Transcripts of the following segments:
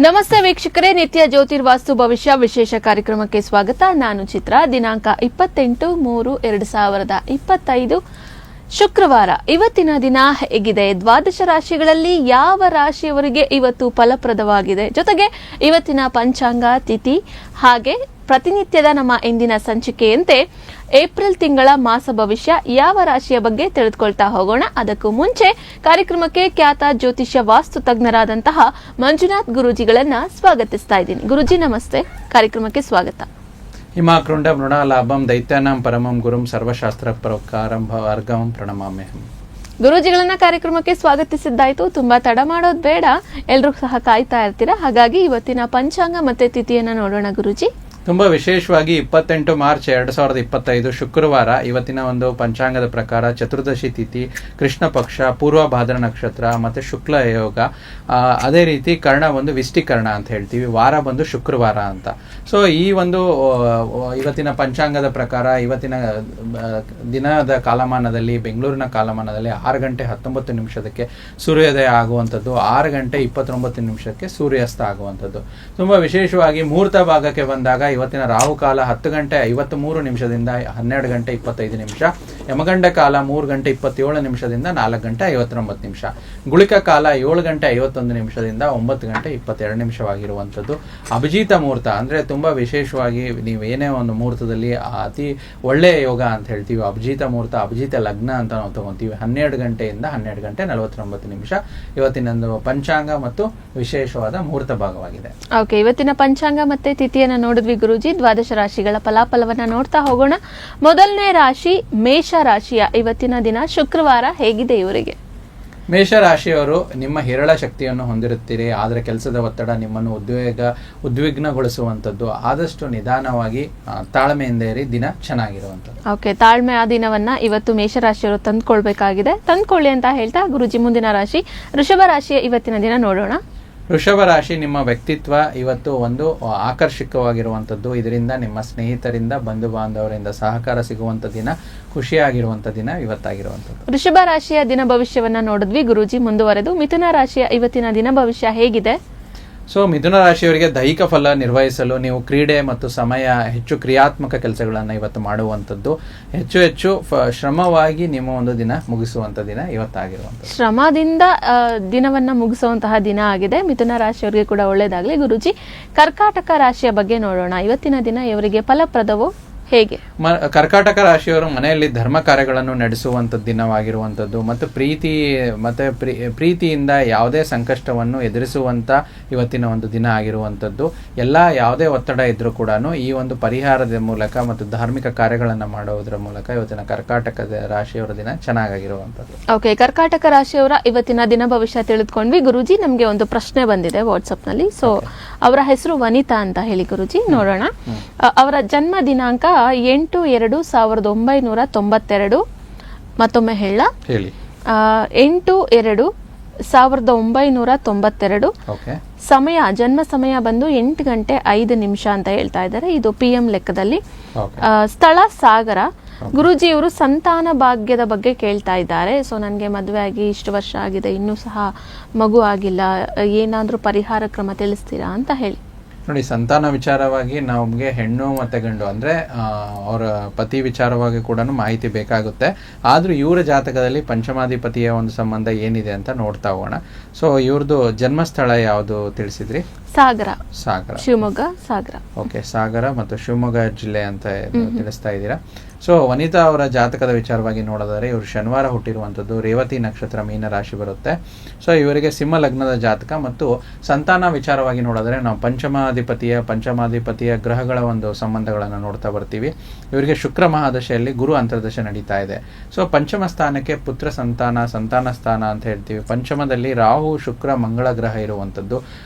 ನಮಸ್ತೆ ವೀಕ್ಷಕರೇ, ನಿತ್ಯ ಜ್ಯೋತಿರ್ವಾಸ್ತು ಭವಿಷ್ಯ ವಿಶೇಷ ಕಾರ್ಯಕ್ರಮಕ್ಕೆ ಸ್ವಾಗತ. ನಾನು ಚಿತ್ರ. ದಿನಾಂಕ 28/3/2025 ಶುಕ್ರವಾರ. ಇವತ್ತಿನ ದಿನ ಹೇಗಿದೆ, ದ್ವಾದಶ ರಾಶಿಗಳಲ್ಲಿ ಯಾವ ರಾಶಿಯವರಿಗೆ ಇವತ್ತು ಫಲಪ್ರದವಾಗಿದೆ, ಜೊತೆಗೆ ಇವತ್ತಿನ ಪಂಚಾಂಗ, ತಿಥಿ ಹಾಗೆ ಪ್ರತಿನಿತ್ಯದ ನಮ್ಮ ಇಂದಿನ ಸಂಚಿಕೆಯಂತೆ ಏಪ್ರಿಲ್ ತಿಂಗಳ ಮಾಸ ಭವಿಷ್ಯ ಯಾವ ರಾಶಿಯ ಬಗ್ಗೆ ತಿಳಿದುಕೊಳ್ತಾ ಹೋಗೋಣ. ಅದಕ್ಕೂ ಮುಂಚೆ ಕಾರ್ಯಕ್ರಮಕ್ಕೆ ಖ್ಯಾತ ಜ್ಯೋತಿಷ್ಯ ವಾಸ್ತು ತಜ್ಞರಾದಂತಹ ಮಂಜುನಾಥ್ ಗುರೂಜಿಗಳನ್ನ ಸ್ವಾಗತಿಸ್ತಾ ಇದ್ದೀನಿ. ಗುರುಜಿ ನಮಸ್ತೆ, ಕಾರ್ಯಕ್ರಮಕ್ಕೆ ಸ್ವಾಗತ. ಹಿಮಾಕೃಂಡ ಮೃಣಾಲಾಭಂ ದೈತ್ಯಾನಾಂ ಪರಮಂ ಗುರುಂ ಸರ್ವಶಾಸ್ತ್ರ ಪ್ರಕಾರಂ ಭಾರ್ಗವಂ ಪ್ರಣಮಾಮ್ಯಹಂ. ಗುರೂಜಿಗಳನ್ನ ಕಾರ್ಯಕ್ರಮಕ್ಕೆ ಸ್ವಾಗತಿಸಿದ್ದಾಯ್ತು. ತುಂಬಾ ತಡ ಮಾಡೋದು ಬೇಡ, ಎಲ್ರೂ ಸಹ ಕಾಯ್ತಾ ಇರ್ತೀರಾ. ಹಾಗಾಗಿ ಇವತ್ತಿನ ಪಂಚಾಂಗ ಮತ್ತೆ ತಿಥಿಯನ್ನ ನೋಡೋಣ ಗುರೂಜಿ. ತುಂಬಾ ವಿಶೇಷವಾಗಿ 28 ಮಾರ್ಚ್ 2025 ಶುಕ್ರವಾರ. ಇವತ್ತಿನ ಒಂದು ಪಂಚಾಂಗದ ಪ್ರಕಾರ ಚತುರ್ದಶಿ ತಿಥಿ, ಕೃಷ್ಣ ಪಕ್ಷ, ಪೂರ್ವ ಭಾದ್ರ ನಕ್ಷತ್ರ ಮತ್ತೆ ಶುಕ್ಲ ಯೋಗ. ಅದೇ ರೀತಿ ಕರ್ಣ ಒಂದು ವಿಷ್ಟಿಕರ್ಣ ಅಂತ ಹೇಳ್ತೀವಿ. ವಾರ ಬಂದು ಶುಕ್ರವಾರ ಅಂತ. ಸೊ ಈ ಒಂದು ಇವತ್ತಿನ ಪಂಚಾಂಗದ ಪ್ರಕಾರ ಇವತ್ತಿನ ದಿನದ ಕಾಲಮಾನದಲ್ಲಿ, ಬೆಂಗಳೂರಿನ ಕಾಲಮಾನದಲ್ಲಿ 6 ಗಂಟೆ 19 ನಿಮಿಷಕ್ಕೆ ಸೂರ್ಯೋದಯ ಆಗುವಂಥದ್ದು, 6 ಗಂಟೆ 29 ನಿಮಿಷಕ್ಕೆ ಸೂರ್ಯಾಸ್ತ ಆಗುವಂಥದ್ದು. ತುಂಬಾ ವಿಶೇಷವಾಗಿ ಮುಹೂರ್ತ ಭಾಗಕ್ಕೆ ಬಂದಾಗ ಇವತ್ತಿನ ರಾಹುಕಾಲ 10 ಗಂಟೆ 53 ನಿಮಿಷದಿಂದ 12 ಗಂಟೆ 25 ನಿಮಿಷ, ಯಮಗಂಡ ಕಾಲ 3 ಗಂಟೆ 27 ನಿಮಿಷದಿಂದ 4 ಗಂಟೆ 59 ನಿಮಿಷ, ಗುಳಿಕ ಕಾಲ 7 ಗಂಟೆ 51 ನಿಮಿಷದಿಂದ 9 ಗಂಟೆ 22 ನಿಮಿಷವಾಗಿರುವಂಥದ್ದು. ಅಭಿಜಿತ ಮುಹೂರ್ತ ಅಂದ್ರೆ ತುಂಬಾ ವಿಶೇಷವಾಗಿ ನೀವೇನೇ ಒಂದು ಮುಹೂರ್ತದಲ್ಲಿ ಅತಿ ಒಳ್ಳೆಯ ಯೋಗ ಅಂತ ಹೇಳ್ತೀವಿ. ಅಭಿಜಿತ ಮುಹೂರ್ತ, ಅಭಿಜಿತ ಲಗ್ನ ಅಂತ ನಾವು ತಗೊಂತೀವಿ. 12 ಗಂಟೆಯಿಂದ 12 ಗಂಟೆ 49 ನಿಮಿಷ ಇವತ್ತಿನ ಪಂಚಾಂಗ ಮತ್ತು ವಿಶೇಷವಾದ ಮುಹೂರ್ತ ಭಾಗವಾಗಿದೆ. ಓಕೆ, ಇವತ್ತಿನ ಪಂಚಾಂಗ ಮತ್ತೆ ತಿಥಿಯನ್ನ ನೋಡಿದ್ವಿ ಗುರೂಜಿ. ದ್ವಾದಶ ರಾಶಿಗಳ ಫಲಾಫಲವನ್ನ ನೋಡ್ತಾ ಹೋಗೋಣ. ಮೊದಲನೇ ರಾಶಿ ಮೇಷ ರಾಶಿಯ ಇವತ್ತಿನ ದಿನ ಶುಕ್ರವಾರ ಹೇಗಿದೆ ಇವರಿಗೆ? ಮೇಷ ರಾಶಿಯವರು ನಿಮ್ಮ ಹೇರಳ ಶಕ್ತಿಯನ್ನು ಹೊಂದಿರುತ್ತೀರಿ, ಆದರೆ ಕೆಲಸದ ಒತ್ತಡ ನಿಮ್ಮನ್ನು ಉದ್ವಿಗ್ನಗೊಳಿಸುವಂಥದ್ದು. ಆದಷ್ಟು ನಿಧಾನವಾಗಿ ತಾಳ್ಮೆಯಿಂದ ಇರಿ, ದಿನ ಚೆನ್ನಾಗಿರುವಂಥದ್ದು. ಓಕೆ, ತಾಳ್ಮೆ ಆ ದಿನವನ್ನ ಇವತ್ತು ಮೇಷರಾಶಿಯವರು ತಂದ್ಕೊಳ್ಬೇಕಾಗಿದೆ. ತಂದ್ಕೊಳ್ಳಿ ಅಂತ ಹೇಳ್ತಾ ಗುರೂಜಿ ಮುಂದಿನ ರಾಶಿ ವೃಷಭ ರಾಶಿಯ ಇವತ್ತಿನ ದಿನ ನೋಡೋಣ. ವೃಷಭ ರಾಶಿ, ನಿಮ್ಮ ವ್ಯಕ್ತಿತ್ವ ಇವತ್ತು ಒಂದು ಆಕರ್ಷಕವಾಗಿರುವಂಥದ್ದು. ಇದರಿಂದ ನಿಮ್ಮ ಸ್ನೇಹಿತರಿಂದ, ಬಂಧು ಬಾಂಧವರಿಂದ ಸಹಕಾರ ಸಿಗುವಂಥ ದಿನ, ಖುಷಿಯಾಗಿರುವಂಥ ದಿನ ಇವತ್ತಾಗಿರುವಂಥದ್ದು. ವೃಷಭ ರಾಶಿಯ ದಿನ ಭವಿಷ್ಯವನ್ನ ನೋಡಿದ್ವಿ ಗುರೂಜಿ. ಮುಂದುವರೆದು ಮಿಥುನ ರಾಶಿಯ ಇವತ್ತಿನ ದಿನ ಭವಿಷ್ಯ ಹೇಗಿದೆ? ಸೊ ಮಿಥುನ ರಾಶಿಯವರಿಗೆ ದೈಹಿಕ ಫಲ ನಿರ್ವಹಿಸಲು ನೀವು ಕ್ರೀಡೆ ಮತ್ತು ಹೆಚ್ಚು ಕ್ರಿಯಾತ್ಮಕ ಕೆಲಸಗಳನ್ನು ಇವತ್ತು ಮಾಡುವಂಥದ್ದು. ಹೆಚ್ಚು ಶ್ರಮವಾಗಿ ನಿಮ್ಮ ಒಂದು ದಿನ ಮುಗಿಸುವಂಥ ದಿನ ಇವತ್ತಾಗಿರುವಂಥದ್ದು. ಶ್ರಮದಿಂದ ದಿನವನ್ನ ಮುಗಿಸುವಂತಹ ದಿನ ಆಗಿದೆ. ಮಿಥುನ ರಾಶಿಯವರಿಗೆ ಕೂಡ ಒಳ್ಳೇದಾಗ್ಲಿ. ಗುರೂಜಿ, ಕರ್ಕಾಟಕ ರಾಶಿಯ ಬಗ್ಗೆ ನೋಡೋಣ. ಇವತ್ತಿನ ದಿನ ಇವರಿಗೆ ಫಲಪ್ರದವೋ ಹೇಗೆ? ಕರ್ಕಾಟಕ ರಾಶಿಯವರು ಮನೆಯಲ್ಲಿ ಧರ್ಮ ಕಾರ್ಯಗಳನ್ನು ನಡೆಸುವಂಥ ದಿನವಾಗಿರುವಂಥದ್ದು ಮತ್ತು ಪ್ರೀತಿಯಿಂದ ಯಾವುದೇ ಸಂಕಷ್ಟವನ್ನು ಎದುರಿಸುವಂಥ ಇವತ್ತಿನ ಒಂದು ದಿನ ಆಗಿರುವಂಥದ್ದು. ಯಾವುದೇ ಒತ್ತಡ ಇದ್ರೂ ಕೂಡ ಈ ಒಂದು ಪರಿಹಾರದ ಮೂಲಕ ಮತ್ತು ಧಾರ್ಮಿಕ ಕಾರ್ಯಗಳನ್ನು ಮಾಡುವುದರ ಮೂಲಕ ಇವತ್ತಿನ ಕರ್ಕಾಟಕದ ರಾಶಿಯವರ ದಿನ ಚೆನ್ನಾಗಿರುವಂಥದ್ದು. ಓಕೆ, ಕರ್ಕಾಟಕ ರಾಶಿಯವರ ಇವತ್ತಿನ ದಿನ ಭವಿಷ್ಯ ತಿಳಿದುಕೊಂಡ್ವಿ. ಗುರೂಜಿ, ನಮ್ಗೆ ಒಂದು ಪ್ರಶ್ನೆ ಬಂದಿದೆ ವಾಟ್ಸಪ್ ನಲ್ಲಿ. ಸೊ ಅವರ ಹೆಸರು ವನಿತಾ ಅಂತ ಹೇಳಿ ಗುರೂಜಿ. ನೋಡೋಣ. ಅವರ ಜನ್ಮ ದಿನಾಂಕ 8/2/1992. ಮತ್ತೊಮ್ಮೆ ಹೇಳಿ. 8/2/1992. ಸಮಯ, ಜನ್ಮ ಸಮಯ ಬಂದು 8 ಗಂಟೆ 5 ನಿಮಿಷ ಅಂತ ಹೇಳ್ತಾ ಇದ್ದಾರೆ. ಇದು PM ಲೆಕ್ಕದಲ್ಲಿ. ಸ್ಥಳ ಸಾಗರ. ಗುರೂಜಿ, ಇವರು ಸಂತಾನ ಭಾಗ್ಯದ ಬಗ್ಗೆ ಕೇಳ್ತಾ ಇದ್ದಾರೆ. ಸೊ ನನಗೆ ಮದುವೆ ಆಗಿ ಇಷ್ಟು ವರ್ಷ ಆಗಿದೆ, ಇನ್ನೂ ಸಹ ಮಗು ಆಗಿಲ್ಲ, ಏನಾದ್ರೂ ಪರಿಹಾರ ಕ್ರಮ ತಿಳಿಸ್ತೀರಾ ಅಂತ ಹೇಳಿ. ನೋಡಿ, ಸಂತಾನ ವಿಚಾರವಾಗಿ ನಮಗೆ ಹೆಣ್ಣು ಮತ್ತೆ ಗಂಡು ಅಂದ್ರೆ ಅವರ ಪತಿ ವಿಚಾರವಾಗಿ ಕೂಡ ಮಾಹಿತಿ ಬೇಕಾಗುತ್ತೆ. ಆದ್ರೂ ಇವರ ಜಾತಕದಲ್ಲಿ ಪಂಚಮಾಧಿಪತಿಯ ಒಂದು ಸಂಬಂಧ ಏನಿದೆ ಅಂತ ನೋಡ್ತಾ ಹೋಗೋಣ. ಸೊ ಇವ್ರದ್ದು ಜನ್ಮಸ್ಥಳ ಯಾವುದು ತಿಳಿಸಿದ್ರಿ? ಸಾಗರ, ಶಿವಮೊಗ್ಗ. ಸಾಗರ. ಓಕೆ, ಸಾಗರ ಮತ್ತು ಶಿವಮೊಗ್ಗ ಜಿಲ್ಲೆ ಅಂತ ತಿಳಿಸ್ತಾ ಇದ್ದೀರಾ. ಸೊ ವನಿತಾ ಅವರ ಜಾತಕದ ವಿಚಾರವಾಗಿ ನೋಡಿದರೆ ಇವರು ಶನಿವಾರ ಹುಟ್ಟಿರುವಂಥದ್ದು, ರೇವತಿ ನಕ್ಷತ್ರ, ಮೀನ ರಾಶಿ ಬರುತ್ತೆ. ಸೊ ಇವರಿಗೆ ಸಿಂಹ ಲಗ್ನದ ಜಾತಕ. ಮತ್ತು ಸಂತಾನ ವಿಚಾರವಾಗಿ ನೋಡಿದ್ರೆ ನಾವು ಪಂಚಮಾಧಿಪತಿಯ ಗ್ರಹಗಳ ಒಂದು ಸಂಬಂಧಗಳನ್ನು ನೋಡ್ತಾ ಬರ್ತೀವಿ. ಇವರಿಗೆ ಶುಕ್ರ ಮಹಾದಶೆಯಲ್ಲಿ ಗುರು ಅಂತರ್ದಶ ನಡೀತಾ ಇದೆ. ಸೊ ಪಂಚಮ ಸ್ಥಾನಕ್ಕೆ ಪುತ್ರ ಸಂತಾನ ಸ್ಥಾನ ಅಂತ ಹೇಳ್ತೀವಿ. ಪಂಚಮದಲ್ಲಿ ರಾಹು, ಶುಕ್ರ, ಮಂಗಳ ಗ್ರಹ ಇರುವಂಥದ್ದು.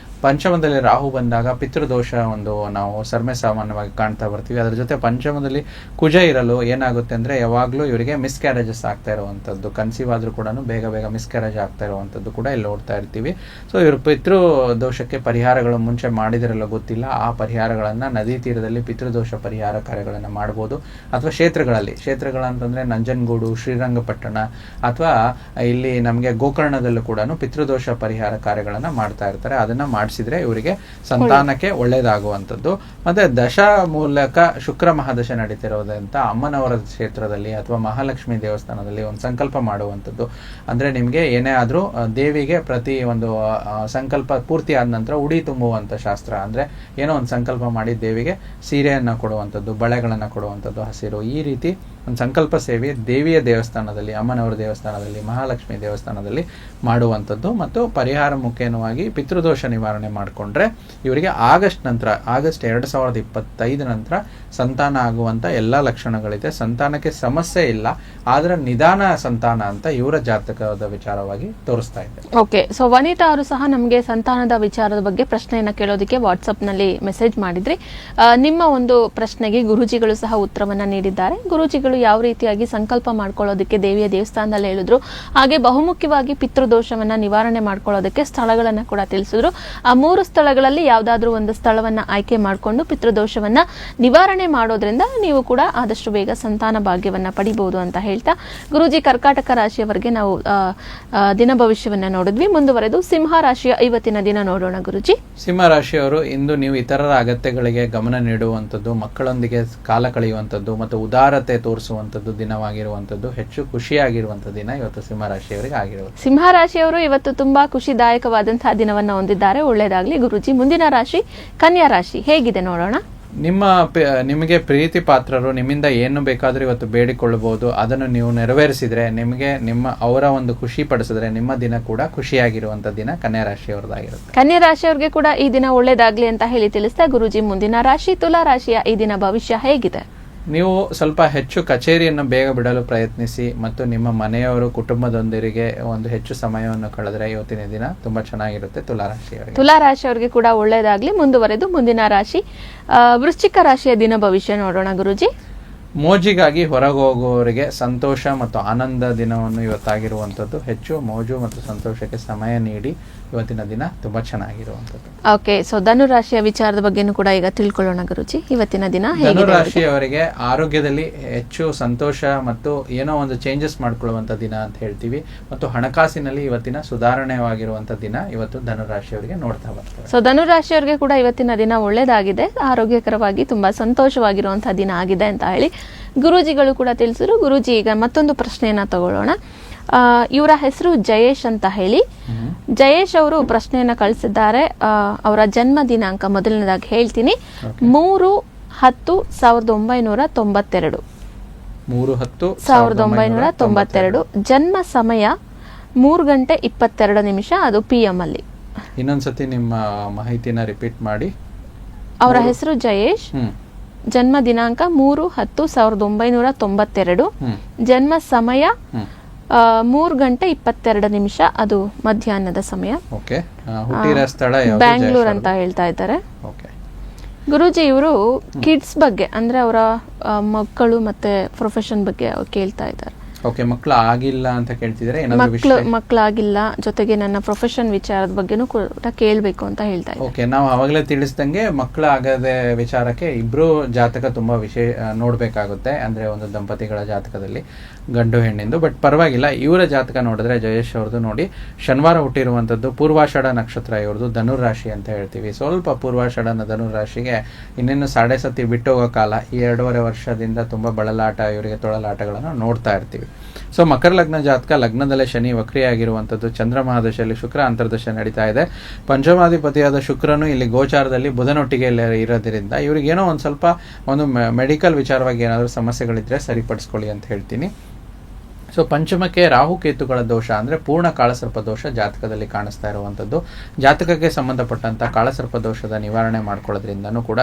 ಪಂಚಮದಲ್ಲಿ ರಾಹು ಬಂದಾಗ ಪಿತೃದೋಷ ಒಂದು ನಾವು ಸಾಮಾನ್ಯವಾಗಿ ಕಾಣ್ತಾ ಬರ್ತೀವಿ. ಅದರ ಜೊತೆ ಪಂಚಮದಲ್ಲಿ ಕುಜ ಇರಲು ಏನಾಗುತ್ತೆ ಅಂದ್ರೆ ಯಾವಾಗ್ಲೂ ಇವರಿಗೆ ಮಿಸ್ಕ್ಯಾರೇಜಸ್ ಆಗ್ತಾ ಇರುವಂತದ್ದು, ಕನ್ಸೀವ್ ಆದ್ರೂ ಕೂಡ ಬೇಗ ಬೇಗ ಮಿಸ್ಕ್ಯಾರೇಜ್ ಆಗ್ತಾ ಇರುವಂತದ್ದು ಕೂಡ ಇಲ್ಲಿ ನೋಡ್ತಾ ಇರ್ತೀವಿ. ಸೊ ಇವರು ಪಿತೃದೋಷಕ್ಕೆ ಪರಿಹಾರಗಳು ಮುಂಚೆ ಮಾಡಿದಿರಲ್ಲ ಗೊತ್ತಿಲ್ಲ, ಆ ಪರಿಹಾರಗಳನ್ನ ನದಿ ತೀರದಲ್ಲಿ ಪಿತೃದೋಷ ಪರಿಹಾರ ಕಾರ್ಯಗಳನ್ನ ಮಾಡಬಹುದು. ಅಥವಾ ಕ್ಷೇತ್ರಗಳಂತಂದ್ರೆ ನಂಜನಗೂಡು, ಶ್ರೀರಂಗಪಟ್ಟಣ ಅಥವಾ ಇಲ್ಲಿ ನಮಗೆ ಗೋಕರ್ಣದಲ್ಲೂ ಕೂಡ ಪಿತೃದೋಷ ಪರಿಹಾರ ಕಾರ್ಯಗಳನ್ನ ಮಾಡ್ತಾ ಇರ್ತಾರೆ. ಅದನ್ನ ಮಾಡಿಸಿದ್ರೆ ಇವರಿಗೆ ಸಂತಾನಕ್ಕೆ ಒಳ್ಳೇದಾಗುವಂಥದ್ದು. ಮತ್ತೆ ದಶ ಮೂಲಕ ಶುಕ್ರ ಮಹಾದಶ ನಡೀತಿರೋದಂತ ಅಮ್ಮನವರ ಕ್ಷೇತ್ರದಲ್ಲಿ ಅಥವಾ ಮಹಾಲಕ್ಷ್ಮಿ ದೇವಸ್ಥಾನದಲ್ಲಿ ಒಂದು ಸಂಕಲ್ಪ ಮಾಡುವಂಥದ್ದು. ಅಂದ್ರೆ ನಿಮ್ಗೆ ಏನೇ ಆದ್ರೂ ದೇವಿಗೆ ಪ್ರತಿ ಒಂದು ಸಂಕಲ್ಪ ಪೂರ್ತಿ ಆದ ನಂತರ ಉಡಿ ತುಂಬುವಂತ ಶಾಸ್ತ್ರ. ಅಂದ್ರೆ ಏನೋ ಒಂದು ಸಂಕಲ್ಪ ಮಾಡಿ ದೇವಿಗೆ ಸೀರೆಯನ್ನ ಕೊಡುವಂಥದ್ದು, ಬಳೆಗಳನ್ನ ಕೊಡುವಂಥದ್ದು, ಹಸಿರು, ಈ ರೀತಿ ಒಂದು ಸಂಕಲ್ಪ ಸೇವೆ ದೇವಿಯ ದೇವಸ್ಥಾನದಲ್ಲಿ, ಅಮ್ಮನವರ ದೇವಸ್ಥಾನದಲ್ಲಿ, ಮಹಾಲಕ್ಷ್ಮಿ ದೇವಸ್ಥಾನದಲ್ಲಿ ಮಾಡುವಂಥದ್ದು. ಮತ್ತು ಪರಿಹಾರ ಮುಖೇನವಾಗಿ ಪಿತೃದೋಷ ನಿವಾರಣೆ ಮಾಡಿಕೊಂಡ್ರೆ ಇವರಿಗೆ ಆಗಸ್ಟ್ 2025 ನಂತರ ಸಂತಾನ ಆಗುವಂತ ಎಲ್ಲಾ ಲಕ್ಷಣಗಳಿದೆ. ಸಂತಾನಕ್ಕೆ ಸಮಸ್ಯೆ ಇಲ್ಲ, ಆದ್ರೆ ನಿಧಾನ ಸಂತಾನ ಅಂತ ಇವರ ಜಾತಕದ ವಿಚಾರವಾಗಿ ತೋರಿಸ್ತಾ ಇದೆ. ಓಕೆ, ಸೊ ವನಿತಾ ಅವರು ಸಹ ನಮಗೆ ಸಂತಾನದ ವಿಚಾರದ ಬಗ್ಗೆ ಪ್ರಶ್ನೆಯನ್ನ ಕೇಳೋದಕ್ಕೆ ವಾಟ್ಸ್ಆಪ್ ನಲ್ಲಿ ಮೆಸೇಜ್ ಮಾಡಿದ್ರಿ. ನಿಮ್ಮ ಒಂದು ಪ್ರಶ್ನೆಗೆ ಗುರೂಜಿಗಳು ಸಹ ಉತ್ತರವನ್ನ ನೀಡಿದ್ದಾರೆ. ಗುರೂಜಿಗಳು ಯಾವ ರೀತಿಯಾಗಿ ಸಂಕಲ್ಪ ಮಾಡ್ಕೊಳ್ಳೋದಕ್ಕೆ ದೇವಿಯ ದೇವಸ್ಥಾನದಲ್ಲಿ ಹೇಳಿದ್ರು, ಹಾಗೆ ಬಹುಮುಖ್ಯವಾಗಿ ಪಿತೃದೋಷವನ್ನ ನಿವಾರಣೆ ಮಾಡ್ಕೊಳ್ಳೋದಕ್ಕೆ ಸ್ಥಳಗಳನ್ನ ಕೂಡ ತಿಳಿಸಿದ್ರು. ಆ 3 ಸ್ಥಳಗಳಲ್ಲಿ ಯಾವ್ದಾದ್ರು ಒಂದು ಸ್ಥಳವನ್ನ ಆಯ್ಕೆ ಮಾಡಿಕೊಂಡು ಪಿತೃದೋಷವನ್ನ ನಿವಾರಣೆ ಮಾಡೋದ್ರಿಂದ ನೀವು ಕೂಡ ಆದಷ್ಟು ಬೇಗ ಸಂತಾನ ಭಾಗ್ಯವನ್ನ ಪಡಿಬಹುದು ಅಂತ ಹೇಳ್ತಾ, ಗುರೂಜಿ ಕರ್ಕಾಟಕ ರಾಶಿಯವರಿಗೆ ನಾವು ದಿನ ಭವಿಷ್ಯವನ್ನ ನೋಡಿದ್ವಿ. ಮುಂದುವರೆದು ಸಿಂಹ ರಾಶಿಯ ಇವತ್ತಿನ ದಿನ ನೋಡೋಣ ಗುರೂಜಿ. ಸಿಂಹ ರಾಶಿಯವರು ಇಂದು ನೀವು ಇತರರ ಅಗತ್ಯಗಳಿಗೆ ಗಮನ ನೀಡುವಂಥದ್ದು, ಮಕ್ಕಳೊಂದಿಗೆ ಕಾಲ ಕಳೆಯುವಂಥದ್ದು ಮತ್ತು ಉದಾರತೆ ತೋರಿಸುವಂಥದ್ದು ದಿನವಾಗಿರುವಂಥದ್ದು, ಹೆಚ್ಚು ಖುಷಿಯಾಗಿರುವಂತಹ ದಿನ ಇವತ್ತು ಸಿಂಹ ರಾಶಿಯವರಿಗೆ ಆಗಿರುವುದು. ಸಿಂಹ ರಾಶಿಯವರು ಇವತ್ತು ತುಂಬಾ ಖುಷಿದಾಯಕವಾದಂತಹ ದಿನವನ್ನ ಹೊಂದಿದ್ದಾರೆ. ಒಳ್ಳೆಯದಾಗ್ಲಿ ಗುರೂಜಿ. ಮುಂದಿನ ರಾಶಿ ಕನ್ಯಾ ರಾಶಿ, ಹೇಗಿದೆ ನೋಡೋಣ. ನಿಮಗೆ ಪ್ರೀತಿ ಪಾತ್ರರು ನಿಮ್ಮಿಂದ ಏನು ಬೇಕಾದ್ರೂ ಇವತ್ತು ಬೇಡಿಕೊಳ್ಳಬಹುದು. ಅದನ್ನು ನೀವು ನೆರವೇರಿಸಿದ್ರೆ, ನಿಮಗೆ ಅವರ ಒಂದು ಖುಷಿ ಪಡಿಸಿದ್ರೆ ನಿಮ್ಮ ದಿನ ಕೂಡ ಖುಷಿಯಾಗಿರುವಂತ ದಿನ ಕನ್ಯಾ ರಾಶಿಯವರದಾಗಿರುತ್ತೆ. ಕನ್ಯಾ ರಾಶಿಯವರಿಗೆ ಕೂಡ ಈ ದಿನ ಒಳ್ಳೇದಾಗ್ಲಿ ಅಂತ ಹೇಳಿ ತಿಳಿಸ್ತಾ ಗುರೂಜಿ, ಮುಂದಿನ ರಾಶಿ ತುಲಾ ರಾಶಿಯ ಈ ದಿನ ಭವಿಷ್ಯ ಹೇಗಿದೆ. ನೀವು ಸ್ವಲ್ಪ ಹೆಚ್ಚು ಕಚೇರಿಯನ್ನು ಬೇಗ ಬಿಡಲು ಪ್ರಯತ್ನಿಸಿ ಮತ್ತು ನಿಮ್ಮ ಮನೆಯವರು ಕುಟುಂಬದೊಂದಿಗೆ ಒಂದು ಹೆಚ್ಚು ಸಮಯವನ್ನು ಕಳೆದ್ರೆ ಇವತ್ತಿನ ದಿನ ತುಂಬಾ ಚೆನ್ನಾಗಿರುತ್ತೆ ತುಲಾರಾಶಿಯವರಿಗೆ. ತುಲಾರಾಶಿಯವರಿಗೆ ಕೂಡ ಒಳ್ಳೆಯದಾಗ್ಲಿ. ಮುಂದುವರೆದು ಮುಂದಿನ ರಾಶಿ ವೃಶ್ಚಿಕ ರಾಶಿಯ ದಿನ ಭವಿಷ್ಯ ನೋಡೋಣ ಗುರೂಜಿ. ಮೋಜಿಗಾಗಿ ಹೊರಗೆ ಹೋಗುವವರಿಗೆ ಸಂತೋಷ ಮತ್ತು ಆನಂದ ದಿನವನ್ನು ಇವತ್ತಾಗಿರುವಂಥದ್ದು. ಹೆಚ್ಚು ಮೋಜು ಮತ್ತು ಸಂತೋಷಕ್ಕೆ ಸಮಯ ನೀಡಿ ಇವತ್ತಿನ ದಿನ ತುಂಬಾ ಚೆನ್ನಾಗಿರುವಂಥದ್ದು. ಓಕೆ, ಸೊ ಧನುರಾಶಿಯ ವಿಚಾರದ ಬಗ್ಗೆನೂ ಕೂಡ ಈಗ ತಿಳ್ಕೊಳ್ಳೋಣ ಗುರುಜಿ. ಇವತ್ತಿನ ದಿನ ಧನುರಾಶಿಯವರಿಗೆ ಆರೋಗ್ಯದಲ್ಲಿ ಹೆಚ್ಚು ಸಂತೋಷ ಮತ್ತು ಏನೋ ಒಂದು ಚೇಂಜಸ್ ಮಾಡ್ಕೊಳ್ಳುವಂತ ದಿನ ಅಂತ ಹೇಳ್ತೀವಿ. ಮತ್ತು ಹಣಕಾಸಿನಲ್ಲಿ ಇವತ್ತಿನ ಸುಧಾರಣೆವಾಗಿರುವಂತ ದಿನ ಇವತ್ತು ಧನುರಾಶಿಯವರಿಗೆ ನೋಡ್ತಾ ಬರ್ತದೆ. ಸೊ ಧನುರಾಶಿಯವರಿಗೆ ಕೂಡ ಇವತ್ತಿನ ದಿನ ಒಳ್ಳೇದಾಗಿದೆ, ಆರೋಗ್ಯಕರವಾಗಿ ತುಂಬಾ ಸಂತೋಷವಾಗಿರುವಂತಹ ದಿನ ಆಗಿದೆ ಅಂತ ಹೇಳಿ ಗುರೂಜಿಗಳು ಕೂಡ ತಿಳಿಸಿದ್ರು. ಗುರೂಜಿ, ಈಗ ಮತ್ತೊಂದು ಪ್ರಶ್ನೆಯನ್ನ ತಗೊಳ್ಳೋಣ. ಇವರ ಹೆಸರು ಜಯೇಶ್ ಅಂತ ಹೇಳಿ. ಜಯೇಶ್ ಅವರು ಪ್ರಶ್ನೆಯನ್ನ ಕಳಿಸಿದ್ದಾರೆ. ಅವರ ಜನ್ಮ ದಿನಾಂಕ ಮೊದಲನೇದಾಗಿ ಹೇಳ್ತೀನಿ, 3/10/1992. 3/10/1992. ಜನ್ಮ ಸಮಯ 3:22 ಅದು PM ಅಲ್ಲಿ. ಇನ್ನೊಂದ್ಸತಿ ನಿಮ್ಮ ಮಾಹಿತಿನ ರಿಪೀಟ್ ಮಾಡಿ. ಅವರ ಹೆಸರು ಜಯೇಶ್, ಜನ್ಮ ದಿನಾಂಕ 3/10/1992, ಜನ್ಮ ಸಮಯ 3:22 ಅದು ಮಧ್ಯಾಹ್ನದ ಸಮಯ. ಬ್ಯಾಂಗ್ಳೂರ್ ಅಂತ ಹೇಳ್ತಾ ಇದ್ದಾರೆ. ಗುರೂಜಿ, ಇವರು ಕಿಡ್ಸ್ ಬಗ್ಗೆ ಅಂದ್ರೆ ಅವರ ಮಕ್ಕಳು ಮತ್ತೆ ಪ್ರೊಫೆಷನ್ ಬಗ್ಗೆ ಕೇಳ್ತಾ ಇದ್ದಾರೆ. ಮಕ್ಕಳಾಗಿಲ್ಲ ಅಂತ ಕೇಳ್ತಿದ್ರೆ, ಮಕ್ಕಳಾಗಿಲ್ಲ, ಜೊತೆಗೆ ನನ್ನ ಪ್ರೊಫೆಷನ್ ವಿಚಾರದ ಬಗ್ಗೆನೂ ಕೂಡ ಕೇಳಬೇಕು ಅಂತ ಹೇಳ್ತಾ ಇದ್ದಾರೆ. ನಾವು ಅವಾಗಲೇ ತಿಳಿಸ್ದಂಗೆ ಮಕ್ಕಳಾಗದೆ ವಿಚಾರಕ್ಕೆ ಇಬ್ರು ಜಾತಕ ತುಂಬಾ ನೋಡ್ಬೇಕಾಗುತ್ತೆ. ಅಂದ್ರೆ ಒಂದು ದಂಪತಿಗಳ ಜಾತಕದಲ್ಲಿ ಗಂಡು ಹೆಣ್ಣಿಂದು. ಬಟ್ ಪರವಾಗಿಲ್ಲ, ಇವರ ಜಾತಕ ನೋಡಿದ್ರೆ ಜಯೇಶ್ ಅವ್ರದ್ದು ನೋಡಿ, ಶನಿವಾರ ಹುಟ್ಟಿರುವಂತದ್ದು, ಪೂರ್ವಾಷಾಢ ನಕ್ಷತ್ರ ಇವ್ರದ್ದು, ಧನುರಾಶಿ ಅಂತ ಹೇಳ್ತೀವಿ. ಸ್ವಲ್ಪ ಪೂರ್ವಾಷಾಢನ ಧನುರಾಶಿಗೆ ಇನ್ನೇನು 7.5 ಬಿಟ್ಟು ಹೋಗೋ ಕಾಲ. ಈ 2.5 ವರ್ಷದಿಂದ ತುಂಬಾ ಬಳಲಾಟ, ಇವರಿಗೆ ತೊಳಲಾಟಗಳನ್ನು ನೋಡ್ತಾ ಇರ್ತೀವಿ. ಸೊ ಮಕರ ಲಗ್ನ ಜಾತಕ, ಲಗ್ನದಲ್ಲೇ ಶನಿ ವಕ್ರಿಯಾಗಿರುವಂತದ್ದು, ಚಂದ್ರಮಹಾದಶೆಯಲ್ಲಿ ಶುಕ್ರ ಅಂತರ್ದಶ ನಡೀತಾ ಇದೆ. ಪಂಚಮಾಧಿಪತಿಯಾದ ಶುಕ್ರನು ಇಲ್ಲಿ ಗೋಚಾರದಲ್ಲಿ ಬುಧನೊಟ್ಟಿಗೆ ಇರೋದ್ರಿಂದ ಇವ್ರಿಗೆ ಏನೋ ಒಂದ್ ಸ್ವಲ್ಪ ಒಂದು ಮೆಡಿಕಲ್ ವಿಚಾರವಾಗಿ ಏನಾದರೂ ಸಮಸ್ಯೆಗಳಿದ್ರೆ ಸರಿಪಡಿಸ್ಕೊಳ್ಳಿ ಅಂತ ಹೇಳ್ತೀನಿ. ಸೊ ಪಂಚಮಕ್ಕೆ ರಾಹುಕೇತುಗಳ ದೋಷ ಅಂದರೆ ಪೂರ್ಣ ಕಾಳಸರ್ಪ ದೋಷ ಜಾತಕದಲ್ಲಿ ಕಾಣಿಸ್ತಾ ಇರುವಂಥದ್ದು. ಜಾತಕಕ್ಕೆ ಸಂಬಂಧಪಟ್ಟಂಥ ಕಾಳಸರ್ಪ ದೋಷದ ನಿವಾರಣೆ ಮಾಡ್ಕೊಳ್ಳೋದ್ರಿಂದನೂ ಕೂಡ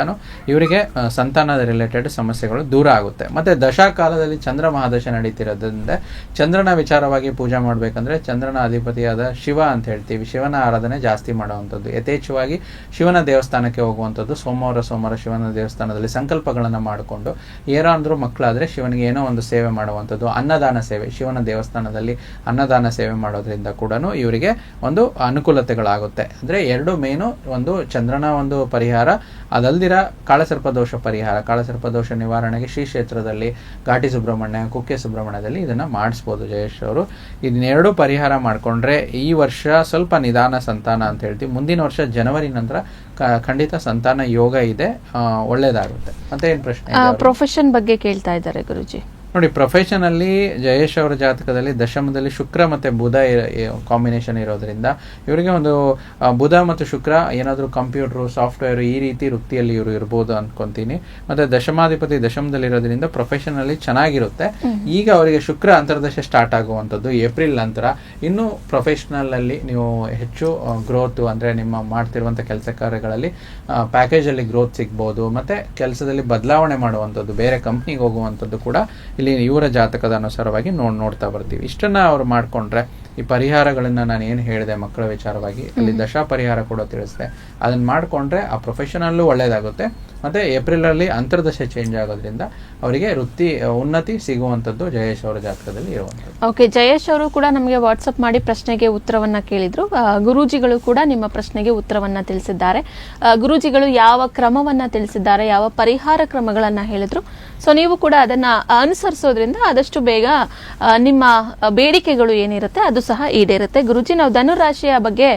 ಇವರಿಗೆ ಸಂತಾನದ ರಿಲೇಟೆಡ್ ಸಮಸ್ಯೆಗಳು ದೂರ ಆಗುತ್ತೆ. ಮತ್ತು ದಶಾಕಾಲದಲ್ಲಿ ಚಂದ್ರ ಮಹಾದಶ ನಡೀತಿರೋದ್ರಿಂದ ಚಂದ್ರನ ವಿಚಾರವಾಗಿ ಪೂಜೆ ಮಾಡಬೇಕಂದ್ರೆ ಚಂದ್ರನ ಅಧಿಪತಿಯಾದ ಶಿವ ಅಂತ ಹೇಳ್ತೀವಿ, ಶಿವನ ಆರಾಧನೆ ಜಾಸ್ತಿ ಮಾಡುವಂಥದ್ದು, ಯಥೇಚ್ಛವಾಗಿ ಶಿವನ ದೇವಸ್ಥಾನಕ್ಕೆ ಹೋಗುವಂಥದ್ದು. ಸೋಮವಾರ ಶಿವನ ದೇವಸ್ಥಾನದಲ್ಲಿ ಸಂಕಲ್ಪಗಳನ್ನು ಮಾಡಿಕೊಂಡು ಯಾರಾದ್ರೂ ಮಕ್ಕಳಾದರೆ ಶಿವನಿಗೆ ಏನೋ ಒಂದು ಸೇವೆ ಮಾಡುವಂಥದ್ದು, ಅನ್ನದಾನ ಸೇವೆ, ಶಿವನ ದೇವಸ್ಥಾನದಲ್ಲಿ ಅನ್ನದಾನ ಸೇವೆ ಮಾಡೋದ್ರಿಂದ ಕೂಡ ಇವರಿಗೆ ಒಂದು ಅನುಕೂಲತೆಗಳಾಗುತ್ತೆ. ಅಂದರೆ ಎರಡು ಮೇನು, ಒಂದು ಚಂದ್ರನ ಒಂದು ಪರಿಹಾರ, ಅದಲ್ದಿರ ಕಾಳಸರ್ಪ ದೋಷ ಪರಿಹಾರ. ಕಾಳಸರ್ಪ ದೋಷ ನಿವಾರಣೆಗೆ ಶ್ರೀ ಕ್ಷೇತ್ರದಲ್ಲಿ ಘಾಟಿ ಸುಬ್ರಹ್ಮಣ್ಯ, ಕುಕ್ಕೆ ಸುಬ್ರಹ್ಮಣ್ಯದಲ್ಲಿ ಇದನ್ನು ಮಾಡಿಸ್ಬೋದು ಜಯೇಶ್ ಅವರು. ಇದನ್ನೆರಡು ಪರಿಹಾರ ಮಾಡಿಕೊಂಡ್ರೆ ಈ ವರ್ಷ ಸ್ವಲ್ಪ ನಿಧಾನ ಸಂತಾನ ಅಂತ ಹೇಳ್ತೀವಿ. ಮುಂದಿನ ವರ್ಷ ಜನವರಿ ನಂತರ ಖಂಡಿತ ಸಂತಾನ ಯೋಗ ಇದೆ, ಒಳ್ಳೇದಾಗುತ್ತೆ. ಮತ್ತೆ ಏನು ಪ್ರಶ್ನೆ? ಪ್ರೊಫೆಷನ್ ಬಗ್ಗೆ ಕೇಳ್ತಾ ಇದ್ದಾರೆ ಗುರುಜಿ. ನೋಡಿ, ಪ್ರೊಫೆಷನಲ್ಲಿ ಜಯೇಶ್ ಅವರ ಜಾತಕದಲ್ಲಿ ದಶಮದಲ್ಲಿ ಶುಕ್ರ ಮತ್ತು ಬುಧ ಕಾಂಬಿನೇಷನ್ ಇರೋದ್ರಿಂದ ಇವರಿಗೆ ಒಂದು ಬುಧ ಮತ್ತು ಶುಕ್ರ ಏನಾದರೂ ಕಂಪ್ಯೂಟರು, ಸಾಫ್ಟ್ವೇರ್ ಈ ರೀತಿ ವೃತ್ತಿಯಲ್ಲಿ ಇವರು ಇರ್ಬೋದು ಅನ್ಕೊಂತೀನಿ. ಮತ್ತು ದಶಮಾಧಿಪತಿ ದಶಮದಲ್ಲಿರೋದ್ರಿಂದ ಪ್ರೊಫೆಷನಲ್ಲಿ ಚೆನ್ನಾಗಿರುತ್ತೆ. ಈಗ ಅವರಿಗೆ ಶುಕ್ರ ಅಂತರ್ದಶ ಸ್ಟಾರ್ಟ್ ಆಗುವಂಥದ್ದು ಏಪ್ರಿಲ್ ನಂತರ. ಇನ್ನು ಪ್ರೊಫೆಷನಲಲ್ಲಿ ನೀವು ಹೆಚ್ಚು ಗ್ರೋತು, ಅಂದರೆ ನಿಮ್ಮ ಮಾಡ್ತಿರುವಂಥ ಕೆಲಸ ಕಾರ್ಯಗಳಲ್ಲಿ ಪ್ಯಾಕೇಜಲ್ಲಿ ಗ್ರೋತ್ ಸಿಗ್ಬೋದು. ಮತ್ತು ಕೆಲಸದಲ್ಲಿ ಬದಲಾವಣೆ ಮಾಡುವಂಥದ್ದು, ಬೇರೆ ಕಂಪ್ನಿಗೆ ಹೋಗುವಂಥದ್ದು ಕೂಡ ಇಲ್ಲಿ ಇವರ ಜಾತಕದ ಅನುಸಾರವಾಗಿ ನೋಡ್ತಾ ಬರ್ತೀವಿ. ಇಷ್ಟನ್ನ ಅವ್ರು ಮಾಡ್ಕೊಂಡ್ರೆ ಈ ಪರಿಹಾರಗಳನ್ನ ನಾನು ಏನು ಹೇಳಿದೆ ಮಕ್ಕಳ ವಿಚಾರವಾಗಿ, ಅಲ್ಲಿ ದಶಾ ಪರಿಹಾರ ಕೂಡ ತಿಳಿಸಿದೆ, ಅದನ್ನ ಮಾಡ್ಕೊಂಡ್ರೆ ಆ ಪ್ರೊಫೆಷನಲ್ಲೂ ಒಳ್ಳೇದಾಗುತ್ತೆ. ಮತ್ತೆ ಏಪ್ರಿಲ್ ಅಲ್ಲಿ ಅಂತರ್ದಶೆ ಚೇಂಜ್ ಆಗೋದ್ರಿಂದ ಅವರಿಗೆ ವೃತ್ತಿ ಉನ್ನತಿ ಸಿಗುವಂಥದ್ದು ಜಯೇಶ್ ಅವರ ಜಾತಕದಲ್ಲಿ ಇರುವಂಥದ್ದು. ಓಕೆ, ಜಯೇಶ್ ಅವರು ಕೂಡ ನಮಗೆ ವಾಟ್ಸಪ್ ಮಾಡಿ ಪ್ರಶ್ನೆಗೆ ಉತ್ತರವನ್ನ ಕೇಳಿದ್ರು. ಗುರೂಜಿಗಳು ಕೂಡ ನಿಮ್ಮ ಪ್ರಶ್ನೆಗೆ ಉತ್ತರವನ್ನ ತಿಳಿಸಿದ್ದಾರೆ. ಗುರೂಜಿಗಳು ಯಾವ ಕ್ರಮವನ್ನ ತಿಳಿಸಿದ್ದಾರೆ, ಯಾವ ಪರಿಹಾರ ಕ್ರಮಗಳನ್ನ ಹೇಳಿದ್ರು. ಸೊ ನೀವು ಕೂಡ ಅದನ್ನ ಅನುಸರಿಸೋದ್ರಿಂದ ಆದಷ್ಟು ಬೇಗ ನಿಮ್ಮ ಬೇಡಿಕೆಗಳು ಏನಿರುತ್ತೆ ಅದು ಸಹ ಈಡೇರುತ್ತೆ. ಗುರುಜಿ, ನಾವು ಧನುರಾಶಿಯ ಬಗ್ಗೆ